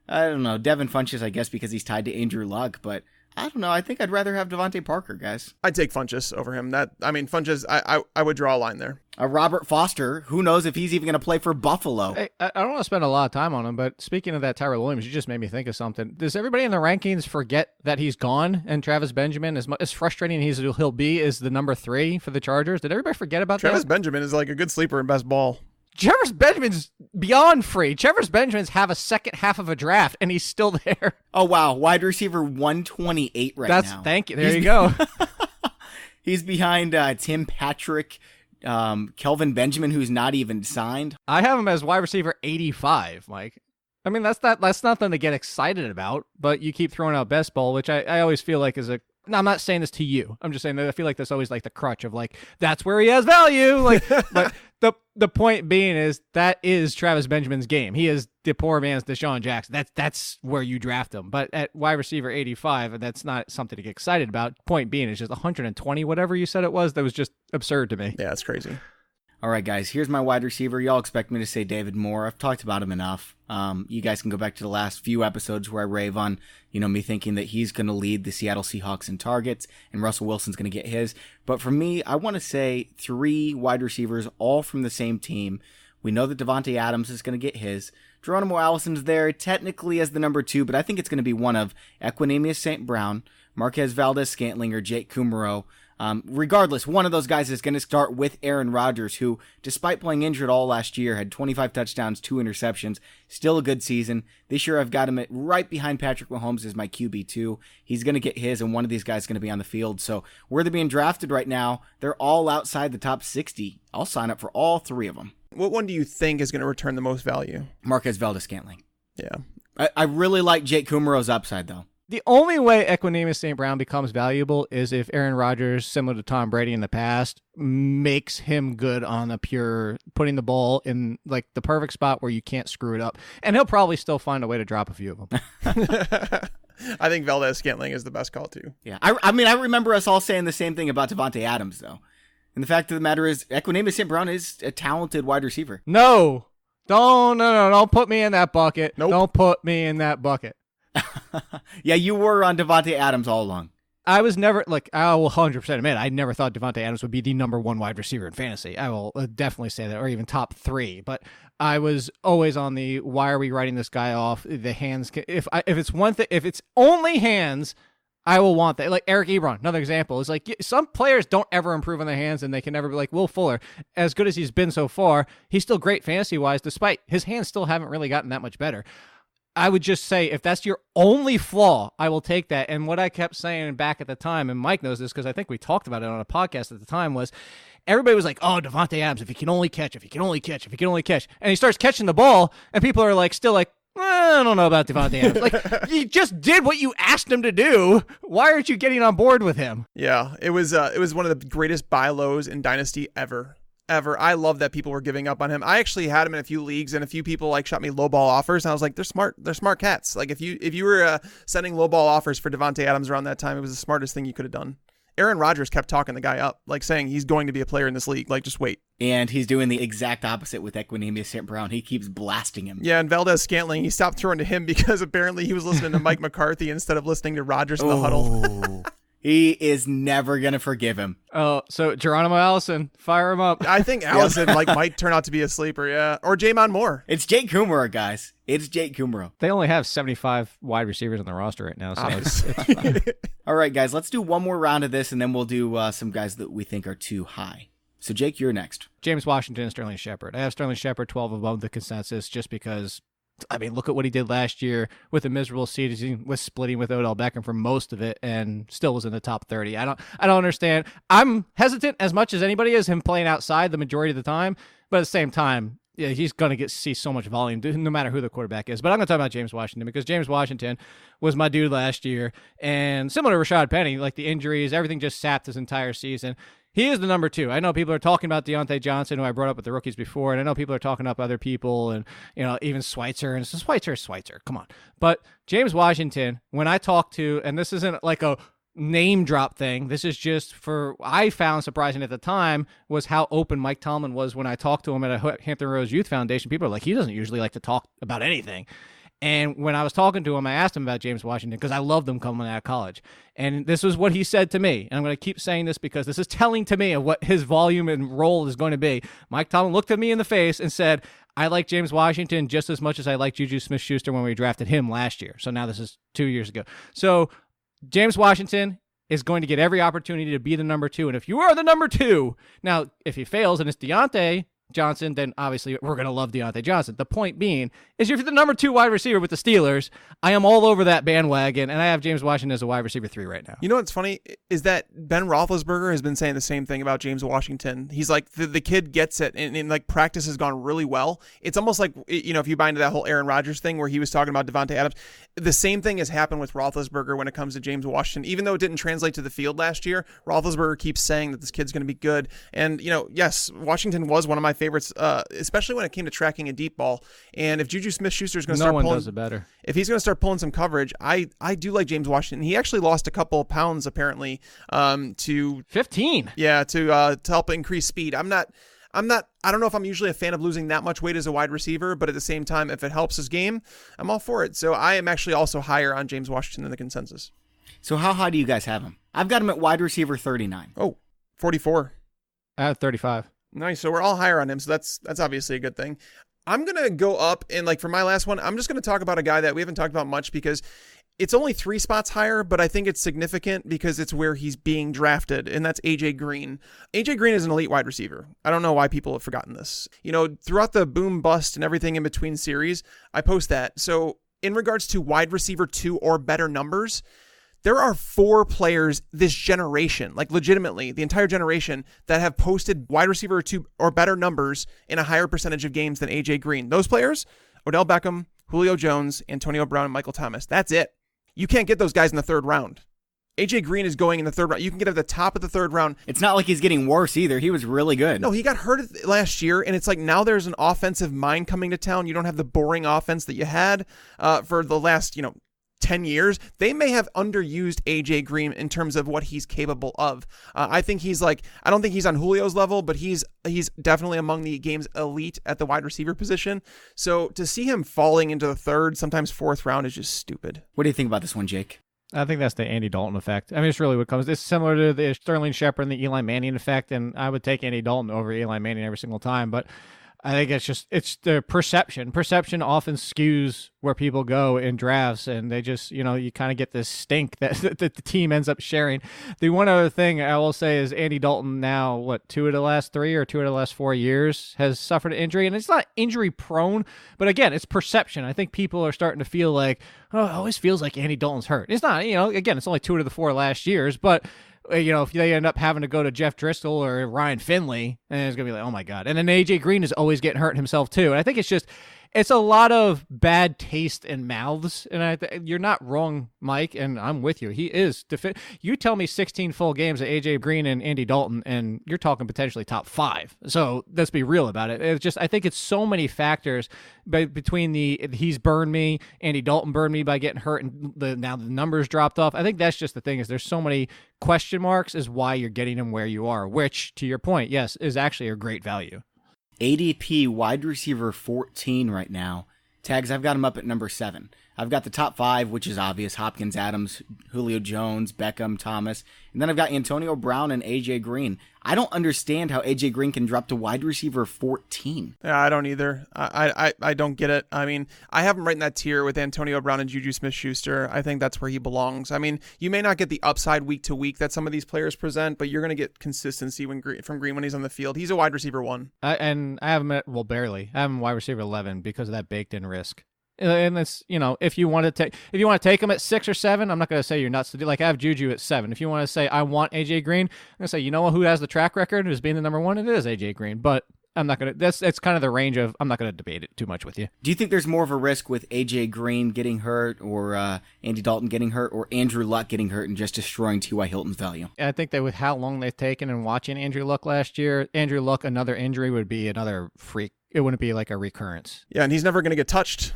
don't know. Devin Funchess, I guess, because he's tied to Andrew Luck, but I don't know. I think I'd rather have DeVante Parker, guys. I'd take Funchess over him. Funchess, I would draw a line there. Robert Foster, who knows if he's even going to play for Buffalo. Hey, I don't want to spend a lot of time on him, but speaking of that Tyrell Williams, you just made me think of something. Does everybody in the rankings forget that he's gone and Travis Benjamin, as frustrating as he'll be, is the number 3 for the Chargers? Did everybody forget about Travis that? Benjamin is like a good sleeper in best ball. Travis Benjamin's beyond free. Travis Benjamin's have a second half of a draft, and he's still there. Oh, wow. Wide receiver 128 now. Thank you. There you go. He's behind Tim Patrick, Kelvin Benjamin, who's not even signed. I have him as wide receiver 85, Mike. I mean, that's nothing to get excited about, but you keep throwing out best ball, which I always feel like is a I'm not saying this to you. I'm just saying that I feel like that's always like the crutch of like, that's where he has value. Like, but the point being is that is Travis Benjamin's game. He is the poor man's Deshaun Jackson. That's where you draft him. But at wide receiver 85, and that's not something to get excited about. Point being is just 120, whatever you said it was. That was just absurd to me. Yeah, it's crazy. All right, guys, here's my wide receiver. Y'all expect me to say David Moore. I've talked about him enough. You guys can go back to the last few episodes where I rave on, me thinking that he's going to lead the Seattle Seahawks in targets and Russell Wilson's going to get his. But for me, I want to say 3 wide receivers, all from the same team. We know that DeVante Adams is going to get his. Geronimo Allison's there technically as the number 2, but I think it's going to be one of Equanimeous St. Brown, Marquez Valdez-Scantling, or Jake Kumerow. Regardless, one of those guys is going to start with Aaron Rodgers, who, despite playing injured all last year, had 25 touchdowns, 2 interceptions, still a good season. This year, I've got him right behind Patrick Mahomes as my QB2. He's going to get his, and one of these guys is going to be on the field. So where they're being drafted right now, they're all outside the top 60. I'll sign up for all 3 of them. What one do you think is going to return the most value? Marquez Valdez-Scantling. Yeah. I really like Jake Kumerow's upside, though. The only way Equanimeous St. Brown becomes valuable is if Aaron Rodgers, similar to Tom Brady in the past, makes him good on a pure putting the ball in like the perfect spot where you can't screw it up. And he'll probably still find a way to drop a few of them. I think Valdez-Scantling is the best call, too. Yeah. I mean, I remember us all saying the same thing about DeVante Adams, though. And the fact of the matter is, Equanimeous St. Brown is a talented wide receiver. No, don't put me in that bucket. Nope. Don't put me in that bucket. Yeah, you were on DeVante Adams all along. I was never, I will 100% admit, I never thought DeVante Adams would be the number 1 wide receiver in fantasy. I will definitely say that, or even top 3. But I was always on the, why are we writing this guy off? The hands, if it's one thing, if it's only hands, I will want that. Like Eric Ebron, another example. Is like some players don't ever improve on their hands, and they can never be like Will Fuller. As good as he's been so far, he's still great fantasy-wise, despite his hands still haven't really gotten that much better. I would just say, if that's your only flaw, I will take that. And what I kept saying back at the time, and Mike knows this because I think we talked about it on a podcast at the time, was everybody was like, oh, DeVante Adams, if he can only catch. And he starts catching the ball, and people are like, still like, I don't know about DeVante Adams. Like, he just did what you asked him to do. Why aren't you getting on board with him? Yeah, it was one of the greatest buy lows in Dynasty ever. I love that people were giving up on him. I actually had him in a few leagues, and a few people like shot me low ball offers, and I was like, they're smart cats. Like if you were sending low ball offers for DeVante Adams around that time, it was the smartest thing you could have done. Aaron Rodgers kept talking the guy up, like saying he's going to be a player in this league. Like, just wait. And he's doing the exact opposite with Equanimeous St. Brown. He keeps blasting him. Yeah, and Valdez-Scantling, he stopped throwing to him because apparently he was listening to Mike McCarthy instead of listening to Rodgers in the huddle. He is never going to forgive him. Oh, so Geronimo Allison, fire him up. I think Allison might turn out to be a sleeper, yeah. Or Jamon Moore. It's Jake Kumerow, guys. It's Jake Kumerow. They only have 75 wide receivers on the roster right now, so it's fine. All right, guys, let's do one more round of this, and then we'll do some guys that we think are too high. So, Jake, you're next. James Washington and Sterling Shepard. I have Sterling Shepard 12 above the consensus just because, I mean, look at what he did last year with a miserable season, was splitting with Odell Beckham for most of it and still was in the top 30. I don't understand. I'm hesitant as much as anybody is him playing outside the majority of the time, but at the same time, yeah, he's going to see so much volume no matter who the quarterback is. But I'm going to talk about James Washington because James Washington was my dude last year, and similar to Rashad Penny, like the injuries, everything just sapped his entire season. He is the number 2. I know people are talking about Deontay Johnson, who I brought up with the rookies before, and I know people are talking up other people, and even Schweitzer, and it's Schweitzer, come on. But James Washington, when I talk to, and this isn't like a name drop thing, this is just I found surprising at the time was how open Mike Tomlin was when I talked to him at a Hampton Roads Youth Foundation. People are like, he doesn't usually like to talk about anything. And when I was talking to him, I asked him about James Washington because I loved him coming out of college. And this was what he said to me. And I'm going to keep saying this because this is telling to me of what his volume and role is going to be. Mike Tomlin looked at me in the face and said, I like James Washington just as much as I like JuJu Smith-Schuster when we drafted him last year. So now this is 2 years ago. So James Washington is going to get every opportunity to be the number 2. And if you are the number 2, now if he fails and it's Deontay, Johnson, then obviously we're going to love Deontay Johnson. The point being is if you're the number 2 wide receiver with the Steelers, I am all over that bandwagon, and I have James Washington as a wide receiver 3 right now. You know what's funny is that Ben Roethlisberger has been saying the same thing about James Washington. He's like, the kid gets it, and like practice has gone really well. It's almost like, you know, if you buy into that whole Aaron Rodgers thing where he was talking about Devontae Adams, the same thing has happened with Roethlisberger when it comes to James Washington. Even though it didn't translate to the field last year, Roethlisberger keeps saying that this kid's going to be good. And, you know, yes, Washington was one of my favorites, especially when it came to tracking a deep ball. And if JuJu Smith-Schuster is going to start pulling, no one does it better. If he's going to start pulling some coverage, I do like James Washington. He actually lost a couple of pounds apparently to 15. Yeah, to help increase speed. I don't know if I'm usually a fan of losing that much weight as a wide receiver, but at the same time, if it helps his game, I'm all for it. So I am actually also higher on James Washington than the consensus. So how high do you guys have him? I've got him at wide receiver 39. Oh, 44. I have 35. Nice. So we're all higher on him. So that's obviously a good thing. I'm going to go up, and like for my last one, I'm just going to talk about a guy that we haven't talked about much because it's only 3 spots higher, but I think it's significant because it's where he's being drafted, and that's AJ Green. AJ Green is an elite wide receiver. I don't know why people have forgotten this. You know, throughout the boom bust and everything in between series, I post that. So in regards to wide receiver 2 or better numbers, there are 4 players this generation, like legitimately the entire generation, that have posted wide receiver 2 or better numbers in a higher percentage of games than AJ Green. Those players, Odell Beckham, Julio Jones, Antonio Brown, and Michael Thomas. That's it. You can't get those guys in the 3rd round. AJ Green is going in the 3rd round. You can get at the top of the 3rd round. It's not like he's getting worse either. He was really good. No, he got hurt last year, and it's like now there's an offensive mind coming to town. You don't have the boring offense that you had for the last, 10 years. They may have underused AJ Green in terms of what he's capable of. I think I don't think he's on Julio's level, but he's definitely among the game's elite at the wide receiver position. So to see him falling into the 3rd, sometimes 4th round is just stupid. What do you think about this one, Jake? I think that's the Andy Dalton effect. I mean, it's really what comes. It's similar to the Sterling Shepard and the Eli Manning effect, and I would take Andy Dalton over Eli Manning every single time, but I think it's the perception. Perception often skews where people go in drafts, and they just, you kind of get this stink that the team ends up sharing. The one other thing I will say is Andy Dalton now, 2 of the last 3 or 2 of the last 4 years has suffered an injury, and it's not injury prone, but again, it's perception. I think people are starting to feel like, oh, it always feels like Andy Dalton's hurt. It's not, again, it's only 2 of the 4 last years, but if they end up having to go to Jeff Driscoll or Ryan Finley, and it's going to be like, oh my God. And then AJ Green is always getting hurt himself too. And I think it's a lot of bad taste in mouths. And you're not wrong, Mike, and I'm with you. He is. You tell me 16 full games of AJ Green and Andy Dalton, and you're talking potentially top 5. So let's be real about it. It's just, I think it's so many factors between he's burned me, Andy Dalton burned me by getting hurt, and now the numbers dropped off. I think that's just the thing, is there's so many question marks is why you're getting him where you are, which, to your point, yes, is actually a great value. ADP wide receiver 14 right now. Tags, I've got him up at number 7. I've got the top 5, which is obvious: Hopkins, Adams, Julio Jones, Beckham, Thomas. And then I've got Antonio Brown and AJ Green. I don't understand how AJ Green can drop to wide receiver 14. Yeah, I don't either. I don't get it. I mean, I have him right in that tier with Antonio Brown and JuJu Smith-Schuster. I think that's where he belongs. I mean, you may not get the upside week to week that some of these players present, but you're going to get consistency from Green when he's on the field. He's a wide receiver 1. And I have him at, barely. I have him wide receiver 11 because of that baked-in risk. And it's, if you want to take him at 6 or 7, I'm not going to say you're nuts to do. Like, I have JuJu at 7. If you want to say I want AJ Green, I'm going to say, who has the track record as being the number 1? It is AJ Green. But I'm not going to. That's kind of the range of. I'm not going to debate it too much with you. Do you think there's more of a risk with AJ Green getting hurt, or Andy Dalton getting hurt, or Andrew Luck getting hurt and just destroying T.Y. Hilton's value? I think that with how long they've taken and watching Andrew Luck last year, Andrew Luck, another injury would be another freak. It wouldn't be like a recurrence. Yeah, and he's never going to get touched.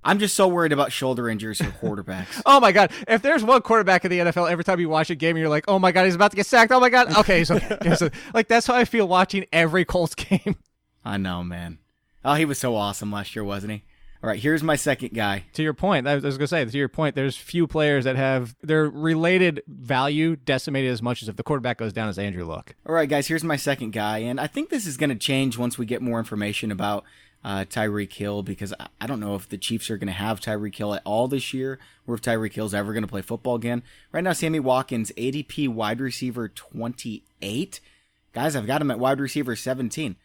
I'm just so worried about shoulder injuries for quarterbacks. Oh, my God. If there's one quarterback in the NFL, every time you watch a game, you're like, oh, my God, he's about to get sacked. Oh, my God. Okay, he's okay. Like, that's how I feel watching every Colts game. I know, man. Oh, he was so awesome last year, wasn't he? All right, here's my second guy. To your point, I was going to say, to your point, there's few players that have their related value decimated as much as if the quarterback goes down as Andrew Luck. All right, guys, here's my second guy, and I think this is going to change once we get more information about Tyreek Hill, because I don't know if the Chiefs are going to have Tyreek Hill at all this year, or if Tyreek Hill's ever going to play football again. Right now, Sammy Watkins, ADP wide receiver 28. Guys, I've got him at wide receiver 17.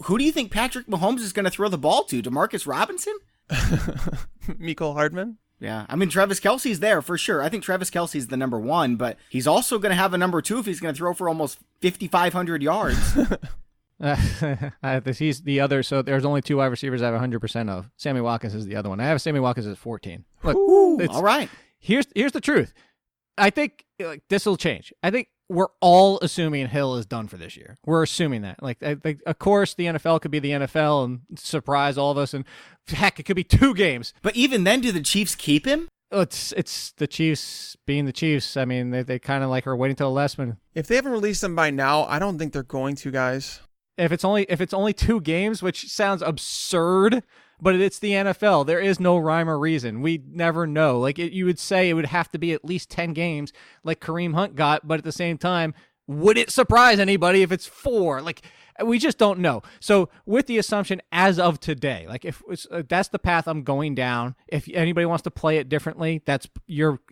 Who do you think Patrick Mahomes is going to throw the ball to? DeMarcus Robinson? Mecole Hardman? Yeah, I mean, Travis Kelce's there for sure. I think Travis Kelce's the number one, but he's also going to have a number two if he's going to throw for almost 5,500 yards. He's the other, so there's only 2 wide receivers I have 100% of. Sammy Watkins is the other one. I have Sammy Watkins at 14. Look, all right. Here's the truth. I think this will change. I think we're all assuming Hill is done for this year. We're assuming that. Of course, the NFL could be the NFL and surprise all of us, and heck, it could be 2 games. But even then, do the Chiefs keep him? It's the Chiefs being the Chiefs. I mean, they kind of like are waiting till the last minute. If they haven't released him by now, I don't think they're going to, guys. If it's only 2 games, which sounds absurd, but it's the NFL. There is no rhyme or reason. We never know. You would say it would have to be at least 10 games like Kareem Hunt got, but at the same time, would it surprise anybody if it's 4? We just don't know. So with the assumption as of today, if that's the path I'm going down, if anybody wants to play it differently,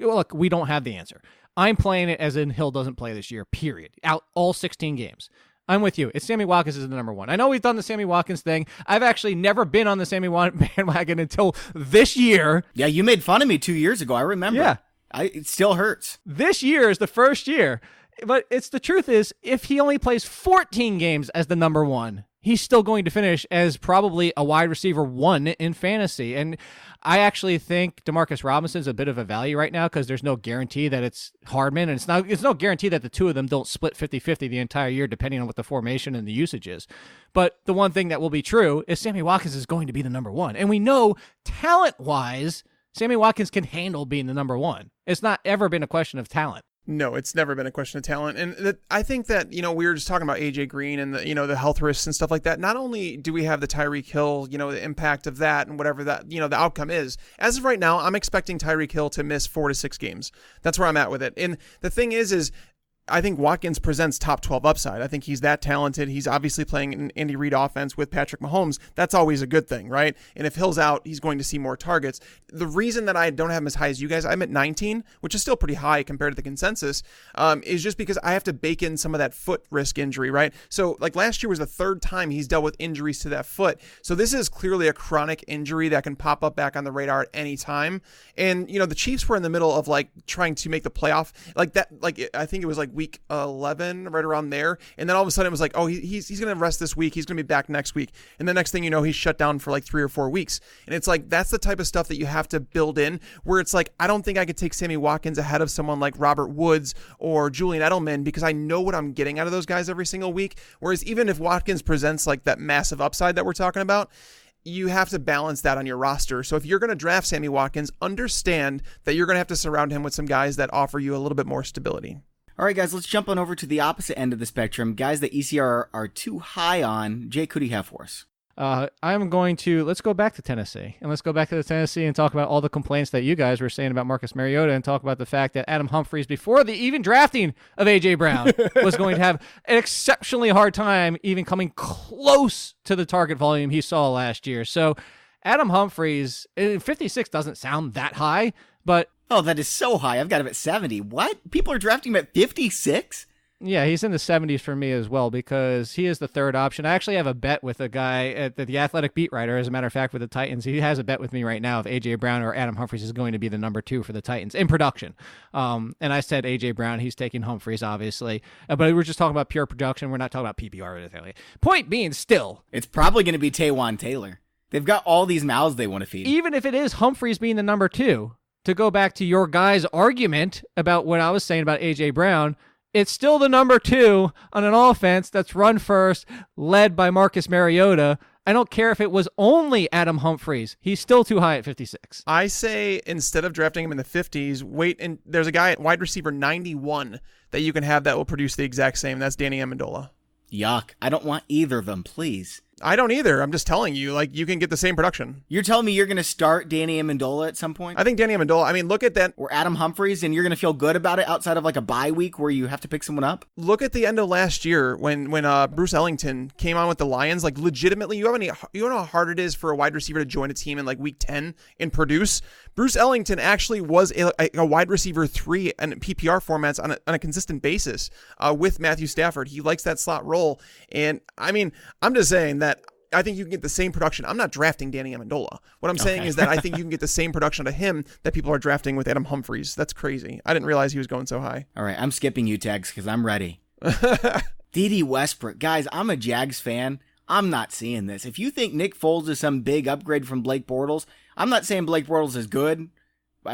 look, we don't have the answer. I'm playing it as in Hill doesn't play this year, period. Out all 16 games. I'm with you. It's Sammy Watkins is the number one. I know we've done the Sammy Watkins thing. I've actually never been on the Sammy Watkins bandwagon until this year. Yeah, you made fun of me 2 years ago. I remember. Yeah. It still hurts. This year is the first year. But the truth is, if he only plays 14 games as the number one, he's still going to finish as probably a wide receiver 1 in fantasy. And I actually think DeMarcus Robinson's a bit of a value right now because there's no guarantee that it's Hardman, and it's no guarantee that the 2 of them don't split 50-50 the entire year, depending on what the formation and the usage is. But the one thing that will be true is Sammy Watkins is going to be the number one. And we know talent-wise, Sammy Watkins can handle being the number one. It's not ever been a question of talent. No, it's never been a question of talent. And I think that, we were just talking about AJ Green and the health risks and stuff like that. Not only do we have the Tyreek Hill, the impact of that and whatever that, the outcome is. As of right now, I'm expecting Tyreek Hill to miss 4 to 6 games. That's where I'm at with it. And the thing is I think Watkins presents top 12 upside. I think he's that talented. He's obviously playing an Andy Reid offense with Patrick Mahomes. That's always a good thing, right? And if Hill's out, he's going to see more targets. The reason that I don't have him as high as you guys, I'm at 19, which is still pretty high compared to the consensus, is just because I have to bake in some of that foot risk injury, right? So last year was the 3rd time he's dealt with injuries to that foot. So this is clearly a chronic injury that can pop up back on the radar at any time. And, the Chiefs were in the middle of trying to make the playoff I think it was week 11, right around there. And then all of a sudden it was he's going to rest this week. He's going to be back next week. And the next thing you know, he's shut down for 3 or 4 weeks. And it's that's the type of stuff that you have to build in where it's I don't think I could take Sammy Watkins ahead of someone like Robert Woods or Julian Edelman because I know what I'm getting out of those guys every single week. Whereas even if Watkins presents that massive upside that we're talking about, you have to balance that on your roster. So if you're going to draft Sammy Watkins, understand that you're going to have to surround him with some guys that offer you a little bit more stability. All right, guys, let's jump on over to the opposite end of the spectrum. Guys that ECR are too high on. Jake, who do you have for us? Let's go back to Tennessee. And let's go back to the Tennessee and talk about all the complaints that you guys were saying about Marcus Mariota and talk about the fact that Adam Humphries, before the even drafting of A.J. Brown, was going to have an exceptionally hard time even coming close to the target volume he saw last year. So Adam Humphries, 56 doesn't sound that high, but... Oh, that is so high. I've got him at 70. What? People are drafting him at 56? Yeah, he's in the 70s for me as well because he is the 3rd option. I actually have a bet with a guy at the Athletic beat writer, as a matter of fact, with the Titans. He has a bet with me right now if A.J. Brown or Adam Humphries is going to be the number 2 for the Titans in production. And I said A.J. Brown. He's taking Humphries, obviously. But we're just talking about pure production. We're not talking about PPR or anything like that. Point being, still, it's probably going to be Taywan Taylor. They've got all these mouths they want to feed. Even if it is Humphries being the number 2, to go back to your guys' argument about what I was saying about A.J. Brown, it's still the number 2 on an offense that's run first, led by Marcus Mariota. I don't care if it was only Adam Humphries. He's still too high at 56. I say instead of drafting him in the 50s, wait, and there's a guy at wide receiver 91 that you can have that will produce the exact same. That's Danny Amendola. Yuck. I don't want either of them, please. I don't either. I'm just telling you, like, you can get the same production. You're telling me you're going to start Danny Amendola at some point? I think Danny Amendola, I mean, look at that. Or Adam Humphries, and you're going to feel good about it outside of like a bye week where you have to pick someone up? Look at the end of last year when Bruce Ellington came on with the Lions. Like, legitimately, you know how hard it is for a wide receiver to join a team in like week 10 and produce? Bruce Ellington actually was a wide receiver 3 in PPR formats on a consistent basis with Matthew Stafford. He likes that slot role. And I mean, I'm just saying that I think you can get the same production. I'm not drafting Danny Amendola. What I'm saying is that I think you can get the same production to him that people are drafting with Adam Humphries. That's crazy. I didn't realize he was going so high. All right, I'm skipping you, Tags, because I'm ready. D.D. Westbrook. Guys, I'm a Jags fan. I'm not seeing this. If you think Nick Foles is some big upgrade from Blake Bortles, I'm not saying Blake Bortles is good.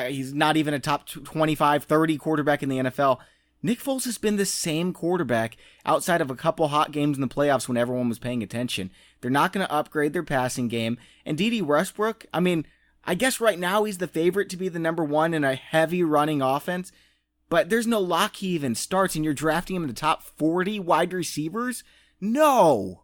He's not even a top 25, 30 quarterback in the NFL. Nick Foles has been the same quarterback outside of a couple hot games in the playoffs when everyone was paying attention. They're not going to upgrade their passing game. And D.D. Westbrook, I mean, I guess right now he's the favorite to be the number 1 in a heavy running offense, but there's no lock he even starts, and you're drafting him in the top 40 wide receivers? No.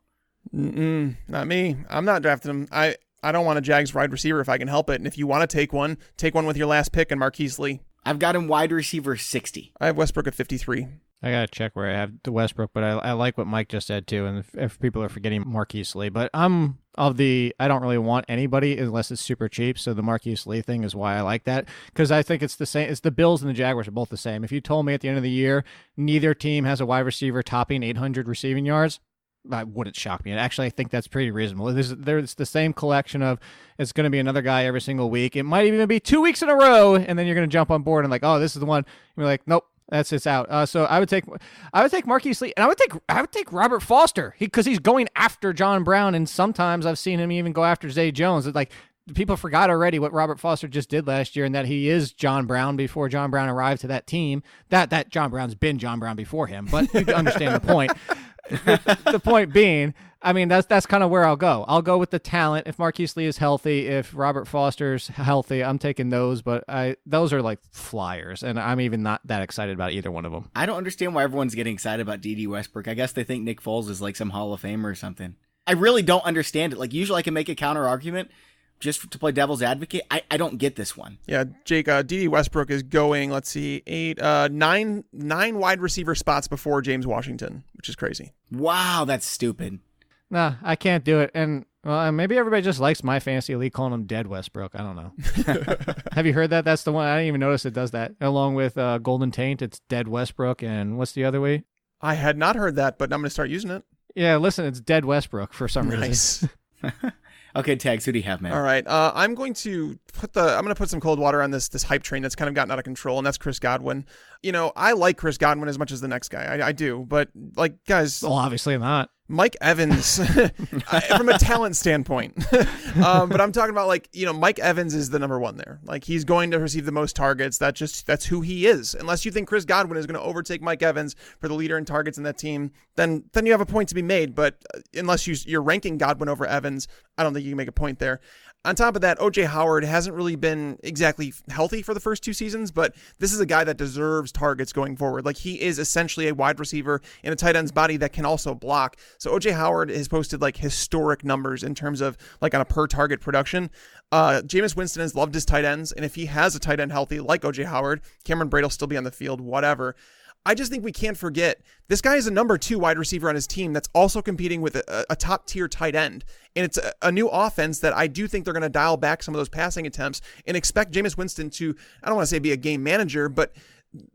Not me. I'm not drafting him. I don't want a Jags wide receiver if I can help it. And if you want to take one with your last pick and Marquise Lee. I've got him wide receiver 60. I have Westbrook at 53. I got to check where I have the Westbrook, but I like what Mike just said too. And if people are forgetting Marquise Lee, but I don't really want anybody unless it's super cheap. So the Marquise Lee thing is why I like that, because I think it's the same. It's the Bills and the Jaguars are both the same. If you told me at the end of the year, neither team has a wide receiver topping 800 receiving yards, that wouldn't shock me. And actually, I think that's pretty reasonable. There's the same collection of it's going to be another guy every single week. It might even be 2 weeks in a row, and then you're going to jump on board and like, oh, this is the one. You're like, nope, it's out. So I would take Marquise Lee, and I would take Robert Foster because he's going after John Brown, and sometimes I've seen him even go after Zay Jones. It's like people forgot already what Robert Foster just did last year, and that he is John Brown before John Brown arrived to that team. That John Brown's been John Brown before him, but you understand the point. The point being, I mean, that's kind of where I'll go. I'll go with the talent. If Marquise Lee is healthy, if Robert Foster's healthy, I'm taking those. But those are like flyers, and I'm even not that excited about either one of them. I don't understand why everyone's getting excited about D.D. Westbrook. I guess they think Nick Foles is like some Hall of Famer or something. I really don't understand it. Like, usually I can make a counter argument just to play devil's advocate. I don't get this one. Yeah, Jake, D.D. Westbrook is going, let's see, nine wide receiver spots before James Washington, which is crazy. Wow, that's stupid. Nah, I can't do it. And well, maybe everybody just likes my fantasy league calling him Dead Westbrook. I don't know. Have you heard that? That's the one. I didn't even notice it does that. Along with Golden Taint, it's Dead Westbrook. And what's the other way? I had not heard that, but I'm going to start using it. Yeah, listen, it's Dead Westbrook for some reason. Okay, Tags, who do you have, man? All right, I'm going to put some cold water on this hype train that's kind of gotten out of control, and that's Chris Godwin. You know, I like Chris Godwin as much as the next guy. I do, but like, guys, well, obviously not. Mike Evans, from a talent standpoint, but I'm talking about, like, you know, Mike Evans is the number 1 there. Like, he's going to receive the most targets. That's who he is. Unless you think Chris Godwin is going to overtake Mike Evans for the leader in targets in that team, then you have a point to be made. But unless you're ranking Godwin over Evans, I don't think you can make a point there. On top of that, O.J. Howard hasn't really been exactly healthy for the first 2 seasons, but this is a guy that deserves targets going forward. Like, he is essentially a wide receiver in a tight end's body that can also block. So O.J. Howard has posted like historic numbers in terms of like on a per target production. Jameis Winston has loved his tight ends, and if he has a tight end healthy like O.J. Howard, Cameron Brate will still be on the field, whatever. I just think we can't forget this guy is a number 2 wide receiver on his team that's also competing with a top tier tight end. And it's a new offense that I do think they're going to dial back some of those passing attempts and expect Jameis Winston to, I don't want to say be a game manager, but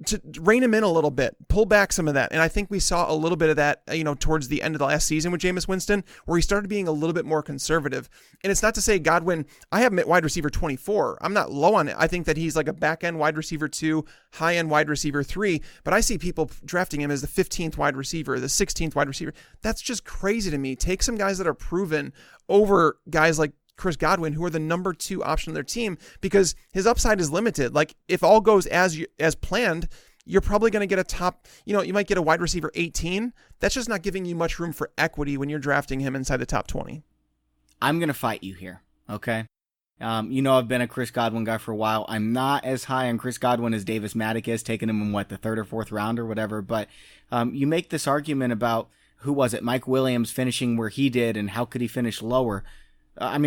to rein him in a little bit, pull back some of that. And I think we saw a little bit of that, you know, towards the end of the last season with Jameis Winston, where he started being a little bit more conservative. And it's not to say Godwin, I have him at wide receiver 24. I'm not low on it. I think that he's like a back end wide receiver 2, high end wide receiver 3, but I see people drafting him as the 15th wide receiver, the 16th wide receiver. That's just crazy to me. Take some guys that are proven over guys like Chris Godwin, who are the number 2 option on their team, because his upside is limited. Like, if all goes as planned, you're probably going to get a top, you know, you might get a wide receiver 18. That's just not giving you much room for equity when you're drafting him inside the top 20. I'm going to fight you here, okay? You know, I've been a Chris Godwin guy for a while. I'm not as high on Chris Godwin as Davis Maddock is, taking him in the 3rd or 4th round or whatever. But you make this argument about who was it? Mike Williams finishing where he did, and how could he finish lower?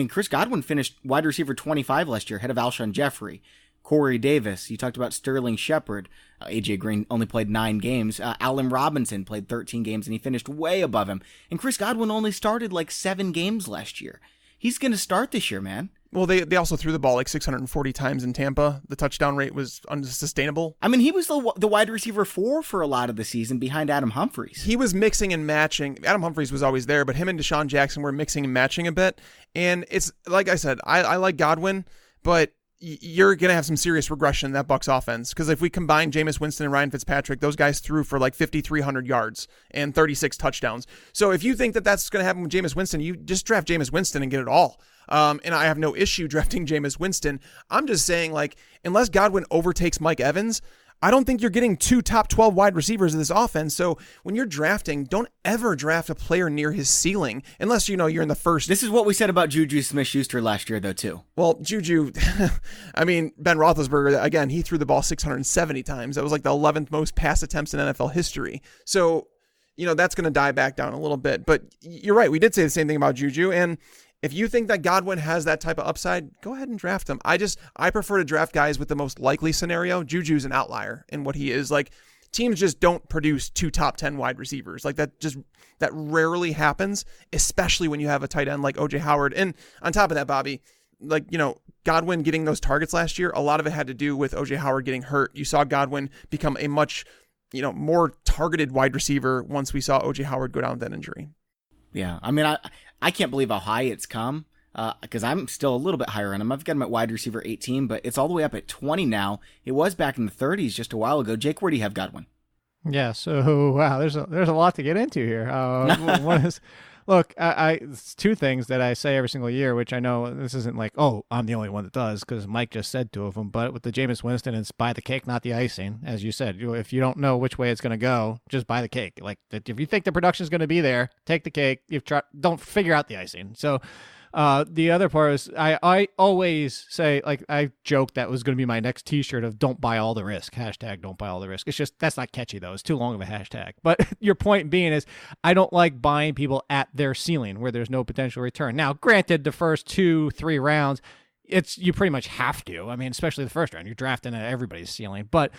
Chris Godwin finished wide receiver 25 last year, ahead of Alshon Jeffrey, Corey Davis. You talked about Sterling Shepard. AJ Green only played 9 games. Allen Robinson played 13 games, and he finished way above him. And Chris Godwin only started like 7 games last year. He's going to start this year, man. Well, they also threw the ball like 640 times in Tampa. The touchdown rate was unsustainable. He was the wide receiver 4 for a lot of the season behind Adam Humphries. He was mixing and matching. Adam Humphries was always there, but him and Deshaun Jackson were mixing and matching a bit. And it's, like I said, I like Godwin, but you're going to have some serious regression in that Bucs offense. Because if we combine Jameis Winston and Ryan Fitzpatrick, those guys threw for like 5,300 yards and 36 touchdowns. So if you think that that's going to happen with Jameis Winston, you just draft Jameis Winston and get it all. And I have no issue drafting Jameis Winston. I'm just saying, like, unless Godwin overtakes Mike Evans, I don't think you're getting 2 top 12 wide receivers in this offense. So when you're drafting, don't ever draft a player near his ceiling unless you're in the first. This is what we said about JuJu Smith-Schuster last year, though, too. Well, JuJu, Ben Roethlisberger, again, he threw the ball 670 times. That was like the 11th most pass attempts in NFL history. So, that's going to die back down a little bit. But you're right. We did say the same thing about JuJu. And if you think that Godwin has that type of upside, go ahead and draft him. I prefer to draft guys with the most likely scenario. JuJu's an outlier in what he is. Like, teams just don't produce 2 top 10 wide receivers. Like, that rarely happens, especially when you have a tight end like OJ Howard. And on top of that, Bobby, Godwin getting those targets last year, a lot of it had to do with OJ Howard getting hurt. You saw Godwin become a much, more targeted wide receiver once we saw OJ Howard go down with that injury. Yeah, I can't believe how high it's come, because I'm still a little bit higher on him. I've got him at wide receiver 18, but it's all the way up at 20 now. It was back in the 30s just a while ago. Jake, where do you have Godwin? Yeah, so wow, there's a lot to get into here. One is, look, it's 2 things that I say every single year, which I know this isn't like, oh, I'm the only one that does, because Mike just said 2 of them. But with the Jameis Winston, it's buy the cake, not the icing. As you said, if you don't know which way it's going to go, just buy the cake. Like, if you think the production is going to be there, take the cake. Don't figure out the icing. So the other part is I always say, like, I joke that was going to be my next T-shirt of "Don't buy all the risk." # Don't buy all the risk. It's just, that's not catchy though. It's too long of a hashtag. But your point being is, I don't like buying people at their ceiling where there's no potential return. Now, granted, the first 2-3 rounds, you pretty much have to. Especially the first round, you're drafting at everybody's ceiling. But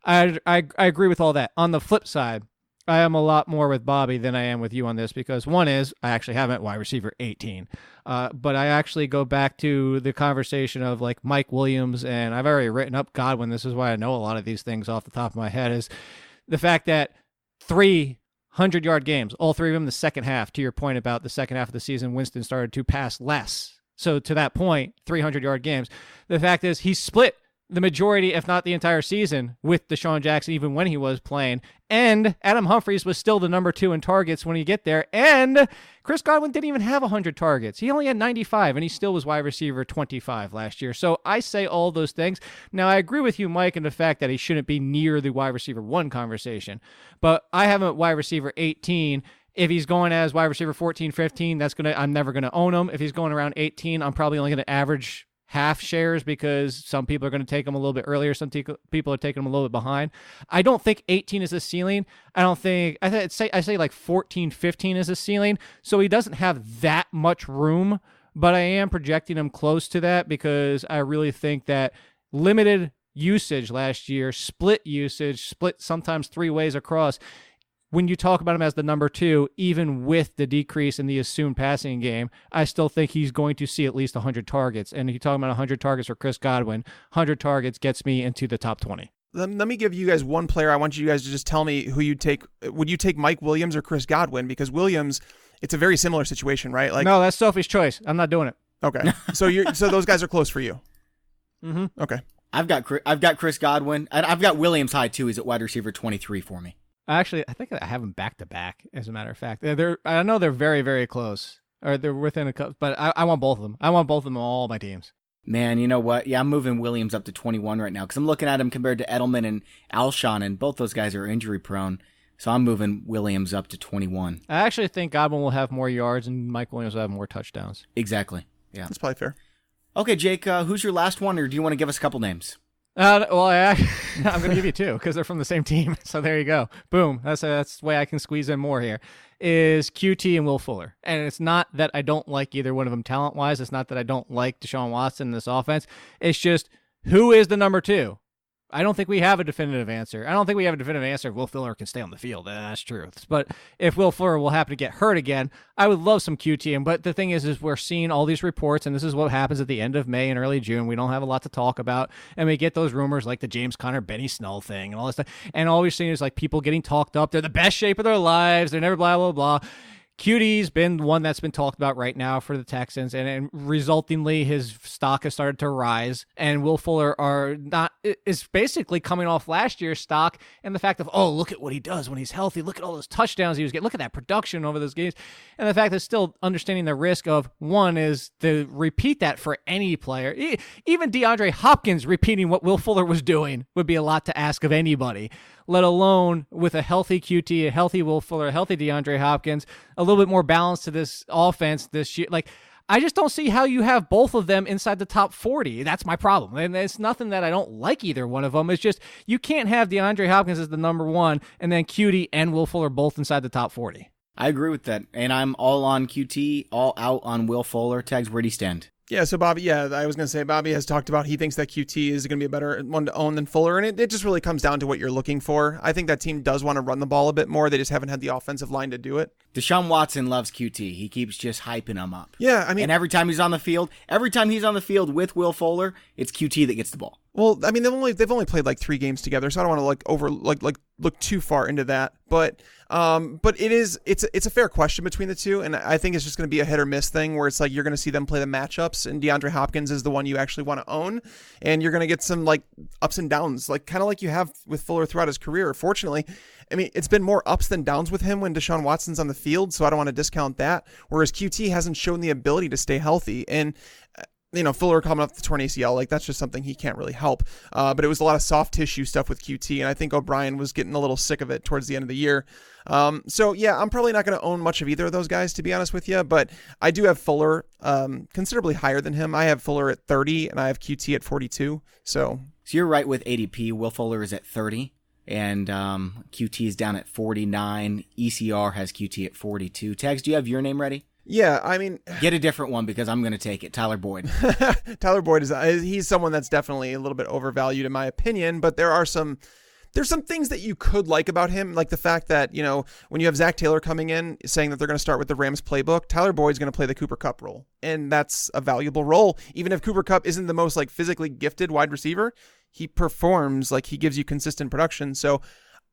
I agree with all that. On the flip side, I am a lot more with Bobby than I am with you on this, because one is I actually have him at wide receiver 18. But I actually go back to the conversation of like Mike Williams, and I've already written up Godwin. This is why I know a lot of these things off the top of my head, is the fact that 300-yard games, all 3 of them the second half. To your point about the second half of the season, Winston started to pass less. So to that point, 300-yard games. The fact is he split the majority, if not the entire season, with Deshaun Jackson, even when he was playing. And Adam Humphries was still the number 2 in targets when you get there. And Chris Godwin didn't even have 100 targets. He only had 95, and he still was wide receiver 25 last year. So I say all those things. Now, I agree with you, Mike, in the fact that he shouldn't be near the wide receiver 1 conversation. But I have him at wide receiver 18. If he's going as wide receiver 14, 15, I'm never going to own him. If he's going around 18, I'm probably only going to average half shares, because some people are going to take them a little bit earlier. Some people are taking them a little bit behind. I don't think 18 is the ceiling. I say like 14, 15 is the ceiling. So he doesn't have that much room, but I am projecting him close to that, because I really think that limited usage last year, split sometimes 3 ways across. When you talk about him as the number 2, even with the decrease in the assumed passing game, I still think he's going to see at least 100 targets. And if you're talking about 100 targets for Chris Godwin, 100 targets gets me into the top 20. Let me give you guys one player. I want you guys to just tell me who you'd take. Would you take Mike Williams or Chris Godwin? Because Williams, it's a very similar situation, right? Like, no, that's Sophie's choice. I'm not doing it. Okay. So those guys are close for you. Mm-hmm. Okay. I've got Chris Godwin, and I've got Williams high too. He's at wide receiver 23 for me. Actually, I think I have them back to back. As a matter of fact, I know they're very, very close, or they're within a couple. But I want both of them. I want both of them on all my teams. Man, you know what? Yeah, I'm moving Williams up to 21 right now, because I'm looking at him compared to Edelman and Alshon, and both those guys are injury prone. So I'm moving Williams up to 21. I actually think Godwin will have more yards, and Mike Williams will have more touchdowns. Exactly. Yeah, that's probably fair. Okay, Jake, who's your last one, or do you want to give us a couple names? I'm going to give you two because they're from the same team. So there you go. Boom. That's the way I can squeeze in more here. Is QT and Will Fuller. And it's not that I don't like either one of them talent-wise. It's not that I don't like Deshaun Watson in this offense. It's just, who is the number two? I don't think we have a definitive answer. I don't think we have a definitive answer if Will Fuller can stay on the field. That's true. But if Will Fuller will happen to get hurt again, I would love some QT. But the thing is we're seeing all these reports, and this is what happens at the end of May and early June. We don't have a lot to talk about, and we get those rumors like the James Conner, Benny Snell thing and all this stuff. And all we're seeing is like people getting talked up. They're the best shape of their lives. They're never blah, blah, blah. QT's been one that's been talked about right now for the Texans, and resultingly his stock has started to rise. And Will Fuller is basically coming off last year's stock and the fact of, oh, look at what he does when he's healthy. Look at all those touchdowns he was getting. Look at that production over those games. And the fact that still understanding the risk of, one is to repeat that for any player. Even DeAndre Hopkins repeating what Will Fuller was doing would be a lot to ask of anybody, let alone with a healthy QT, a healthy Will Fuller, a healthy DeAndre Hopkins, a little bit more balance to this offense this year. Like, I just don't see how you have both of them inside the top 40. That's my problem. And it's nothing that I don't like either one of them. It's just, you can't have DeAndre Hopkins as the number one and then QT and Will Fuller both inside the top 40. I agree with that. And I'm all on QT, all out on Will Fuller. Tags, where do you stand? Yeah, so Bobby, I was going to say, Bobby has talked about he thinks that QT is going to be a better one to own than Fuller, and it just really comes down to what you're looking for. I think that team does want to run the ball a bit more. They just haven't had the offensive line to do it. Deshaun Watson loves QT. He keeps just hyping him up. Yeah, I mean... And every time he's on the field with Will Fuller, it's QT that gets the ball. Well, I mean, they've only played like 3 games together, so I don't want to look too far into that. But it's a fair question between the two, and I think it's just going to be a hit or miss thing where it's like you're going to see them play the matchups, and DeAndre Hopkins is the one you actually want to own, and you're going to get some like ups and downs, like kind of like you have with Fuller throughout his career. Fortunately, I mean, it's been more ups than downs with him when Deshaun Watson's on the field, so I don't want to discount that. Whereas QT hasn't shown the ability to stay healthy, and Fuller coming off the torn ACL, like that's just something he can't really help. But it was a lot of soft tissue stuff with QT, and I think O'Brien was getting a little sick of it towards the end of the year. So yeah, I'm probably not going to own much of either of those guys, to be honest with you, but I do have Fuller considerably higher than him. I have Fuller at 30, and I have QT at 42. So you're right with ADP. Will Fuller is at 30. And QT is down at 49. ECR has QT at 42. Tags, do you have your name ready? Yeah, I mean... Get a different one because I'm going to take it. Tyler Boyd. Tyler Boyd, he's someone that's definitely a little bit overvalued in my opinion, but there's some things that you could like about him, like the fact that, when you have Zach Taylor coming in saying that they're going to start with the Rams playbook, Tyler Boyd's going to play the Cooper Kupp role. And that's a valuable role. Even if Cooper Kupp isn't the most like physically gifted wide receiver, he performs, like he gives you consistent production. So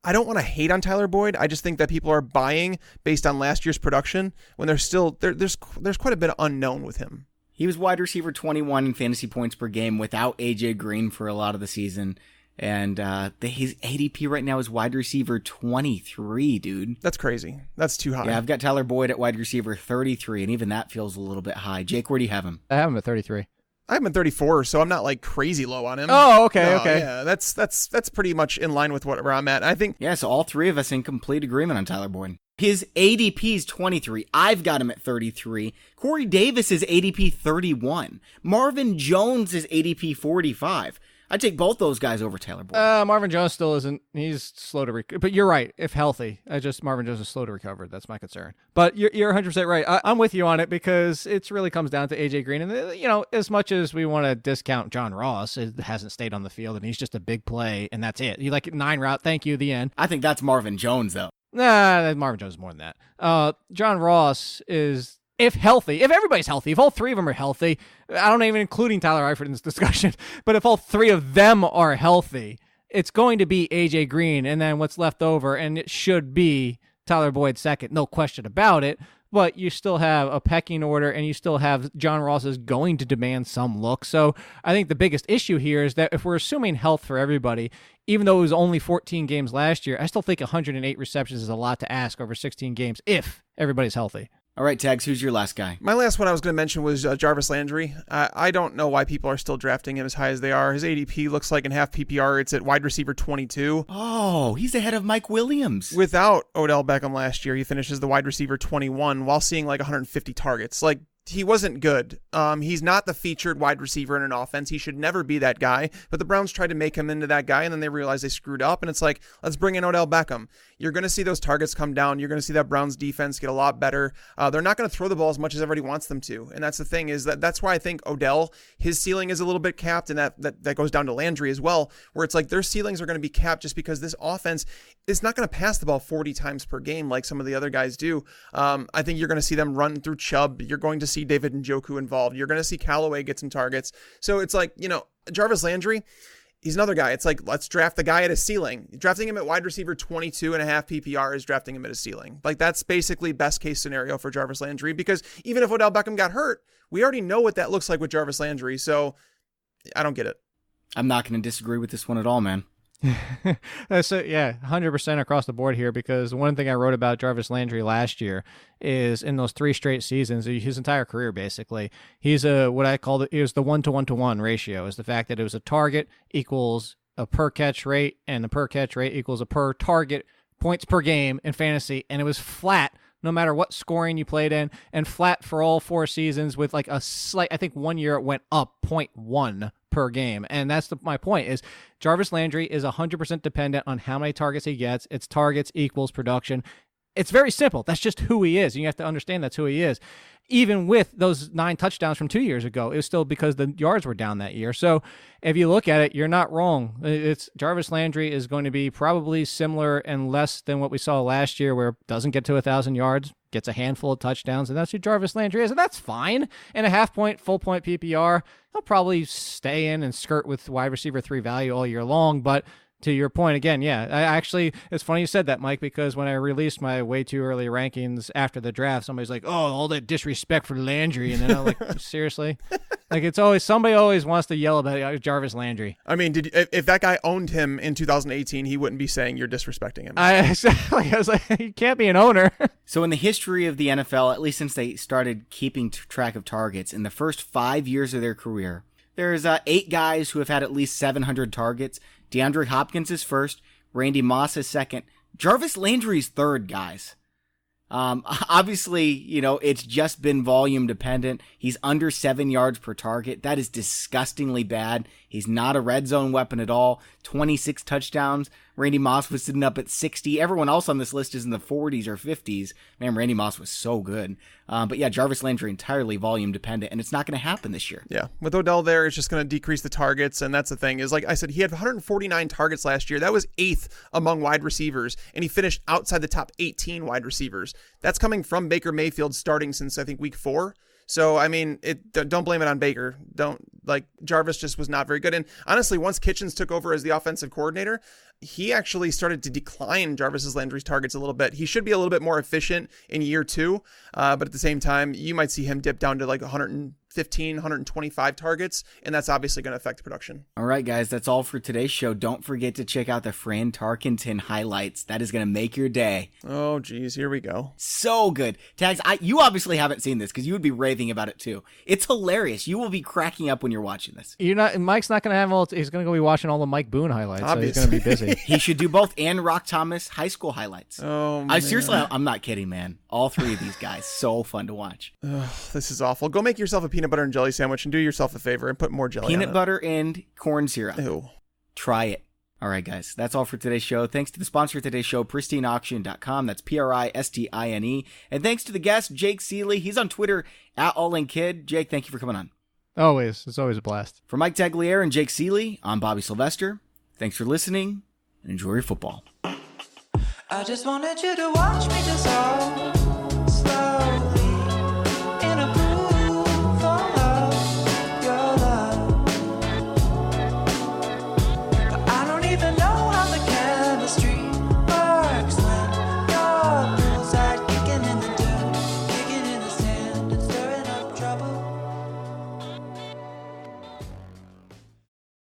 I don't want to hate on Tyler Boyd. I just think that people are buying based on last year's production when there's quite a bit of unknown with him. He was wide receiver 21 in fantasy points per game without AJ Green for a lot of the season. And his ADP right now is wide receiver 23, dude. That's crazy. That's too high. Yeah, I've got Tyler Boyd at wide receiver 33, and even that feels a little bit high. Jake, where do you have him? I have him at 33. I have him at 34, so I'm not like crazy low on him. Oh, okay, no, okay. Yeah, that's pretty much in line with where I'm at. I think. Yeah, so all three of us in complete agreement on Tyler Boyd. His ADP is 23. I've got him at 33. Corey Davis is ADP 31. Marvin Jones is ADP 45. I'd take both those guys over Tyler Boyd. Marvin Jones still isn't. He's slow to recover. But you're right. If healthy, Marvin Jones is slow to recover. That's my concern. But you're 100% right. I'm with you on it because it really comes down to AJ Green. And, as much as we want to discount John Ross, it hasn't stayed on the field and he's just a big play and that's it. You like 9 route. Thank you. The end. I think that's Marvin Jones, though. Nah, Marvin Jones is more than that. John Ross is... If healthy, if everybody's healthy, if all 3 of them are healthy, I don't even including Tyler Eifert in this discussion, but if all 3 of them are healthy, it's going to be AJ Green and then what's left over, and it should be Tyler Boyd second, no question about it, but you still have a pecking order and you still have John Ross is going to demand some look. So I think the biggest issue here is that if we're assuming health for everybody, even though it was only 14 games last year, I still think 108 receptions is a lot to ask over 16 games if everybody's healthy. All right, Tags, who's your last guy? My last one I was going to mention was Jarvis Landry. I don't know why people are still drafting him as high as they are. His ADP looks like in half PPR, it's at wide receiver 22. Oh, he's ahead of Mike Williams. Without Odell Beckham last year, he finishes the wide receiver 21 while seeing like 150 targets. Like, he wasn't good. He's not the featured wide receiver in an offense. He should never be that guy. But the Browns tried to make him into that guy, and then they realized they screwed up. And it's like, let's bring in Odell Beckham. You're going to see those targets come down. You're going to see that Browns defense get a lot better. They're not going to throw the ball as much as everybody wants them to. And that's the thing, is that's why I think Odell, his ceiling is a little bit capped, and that goes down to Landry as well, where it's like their ceilings are going to be capped just because this offense is not going to pass the ball 40 times per game like some of the other guys do. I think you're going to see them run through Chubb. You're going to see David Njoku involved. You're going to see Callaway get some targets. So it's like, Jarvis Landry, he's another guy. It's like, let's draft the guy at a ceiling. Drafting him at wide receiver 22.5 PPR is drafting him at a ceiling. Like, that's basically best case scenario for Jarvis Landry, because even if Odell Beckham got hurt, we already know what that looks like with Jarvis Landry. So I don't get it. I'm not going to disagree with this one at all, man. So yeah, 100% across the board here, because one thing I wrote about Jarvis Landry last year is in those 3 straight seasons, his entire career basically, he's what I called it was the 1-to-1-to-1 ratio, is the fact that it was a target equals a per catch rate, and the per catch rate equals a per target points per game in fantasy, and it was flat no matter what scoring you played in, and flat for all 4 seasons with like a slight, I think 1 year it went up 0.1 per game. And that's my point, is Jarvis Landry is 100% dependent on how many targets he gets. It's targets equals production. It's very simple. That's just who he is. You have to understand that's who he is. Even with those 9 touchdowns from 2 years ago, it was still because the yards were down that year. So if you look at it, you're not wrong. It's Jarvis Landry is going to be probably similar and less than what we saw last year, where it doesn't get to 1,000 yards, gets a handful of touchdowns, and that's who Jarvis Landry is, and that's fine. And a half point, full point PPR, he'll probably stay in and skirt with wide receiver 3 value all year long, but to your point again, yeah, it's funny you said that, Mike, because when I released my way too early rankings after the draft, somebody's like, "Oh, all that disrespect for Landry," and then I'm like, "Seriously?" Like, it's always somebody always wants to yell about Jarvis Landry. I mean, if that guy owned him in 2018, he wouldn't be saying you're disrespecting him. I was like, you can't be an owner. So in the history of the NFL, at least since they started keeping track of targets, in the first 5 years of their career, there's 8 guys who have had at least 700 targets. DeAndre Hopkins is first. Randy Moss is second. Jarvis Landry's third, guys. Obviously, it's just been volume dependent. He's under 7 yards per target. That is disgustingly bad. He's not a red zone weapon at all. 26 touchdowns. Randy Moss was sitting up at 60. Everyone else on this list is in the 40s or 50s. Man, Randy Moss was so good. But yeah, Jarvis Landry entirely volume dependent, and it's not going to happen this year. Yeah, with Odell there, it's just going to decrease the targets, and that's the thing. Is like I said, he had 149 targets last year. That was 8th among wide receivers, and he finished outside the top 18 wide receivers. That's coming from Baker Mayfield starting since, I think, week 4. So, I mean, don't blame it on Baker. Jarvis just was not very good. And honestly, once Kitchens took over as the offensive coordinator, he actually started to decline Jarvis Landry's targets a little bit. He should be a little bit more efficient in year 2. But at the same time, you might see him dip down to like 115, 125 targets. And that's obviously going to affect production. All right, guys, that's all for today's show. Don't forget to check out the Fran Tarkenton highlights. That is going to make your day. Oh, geez, here we go. So good. Tags, you obviously haven't seen this because you would be raving about it too. It's hilarious. You will be cracking up when you're watching this. Mike's not going to have he's going to go be watching all the Mike Boone highlights. Obviously. So he's going to be busy. He should do both, and Rock Thomas high school highlights. Oh, man. I'm not kidding, man. All 3 of these guys, so fun to watch. This is awful. Go make yourself a peanut butter and jelly sandwich and do yourself a favor and put more jelly on it. Peanut butter and corn syrup. Ew. Try it. All right, guys, that's all for today's show. Thanks to the sponsor of today's show, PristineAuction.com. That's PRISTINE. And thanks to the guest, Jake Ciely. He's on Twitter at AllInKid. Jake, thank you for coming on. Always. It's always a blast. For Mike Tagliere and Jake Ciely, I'm Bobby Sylvester. Thanks for listening, and enjoy your football. I just wanted you to watch me dissolve.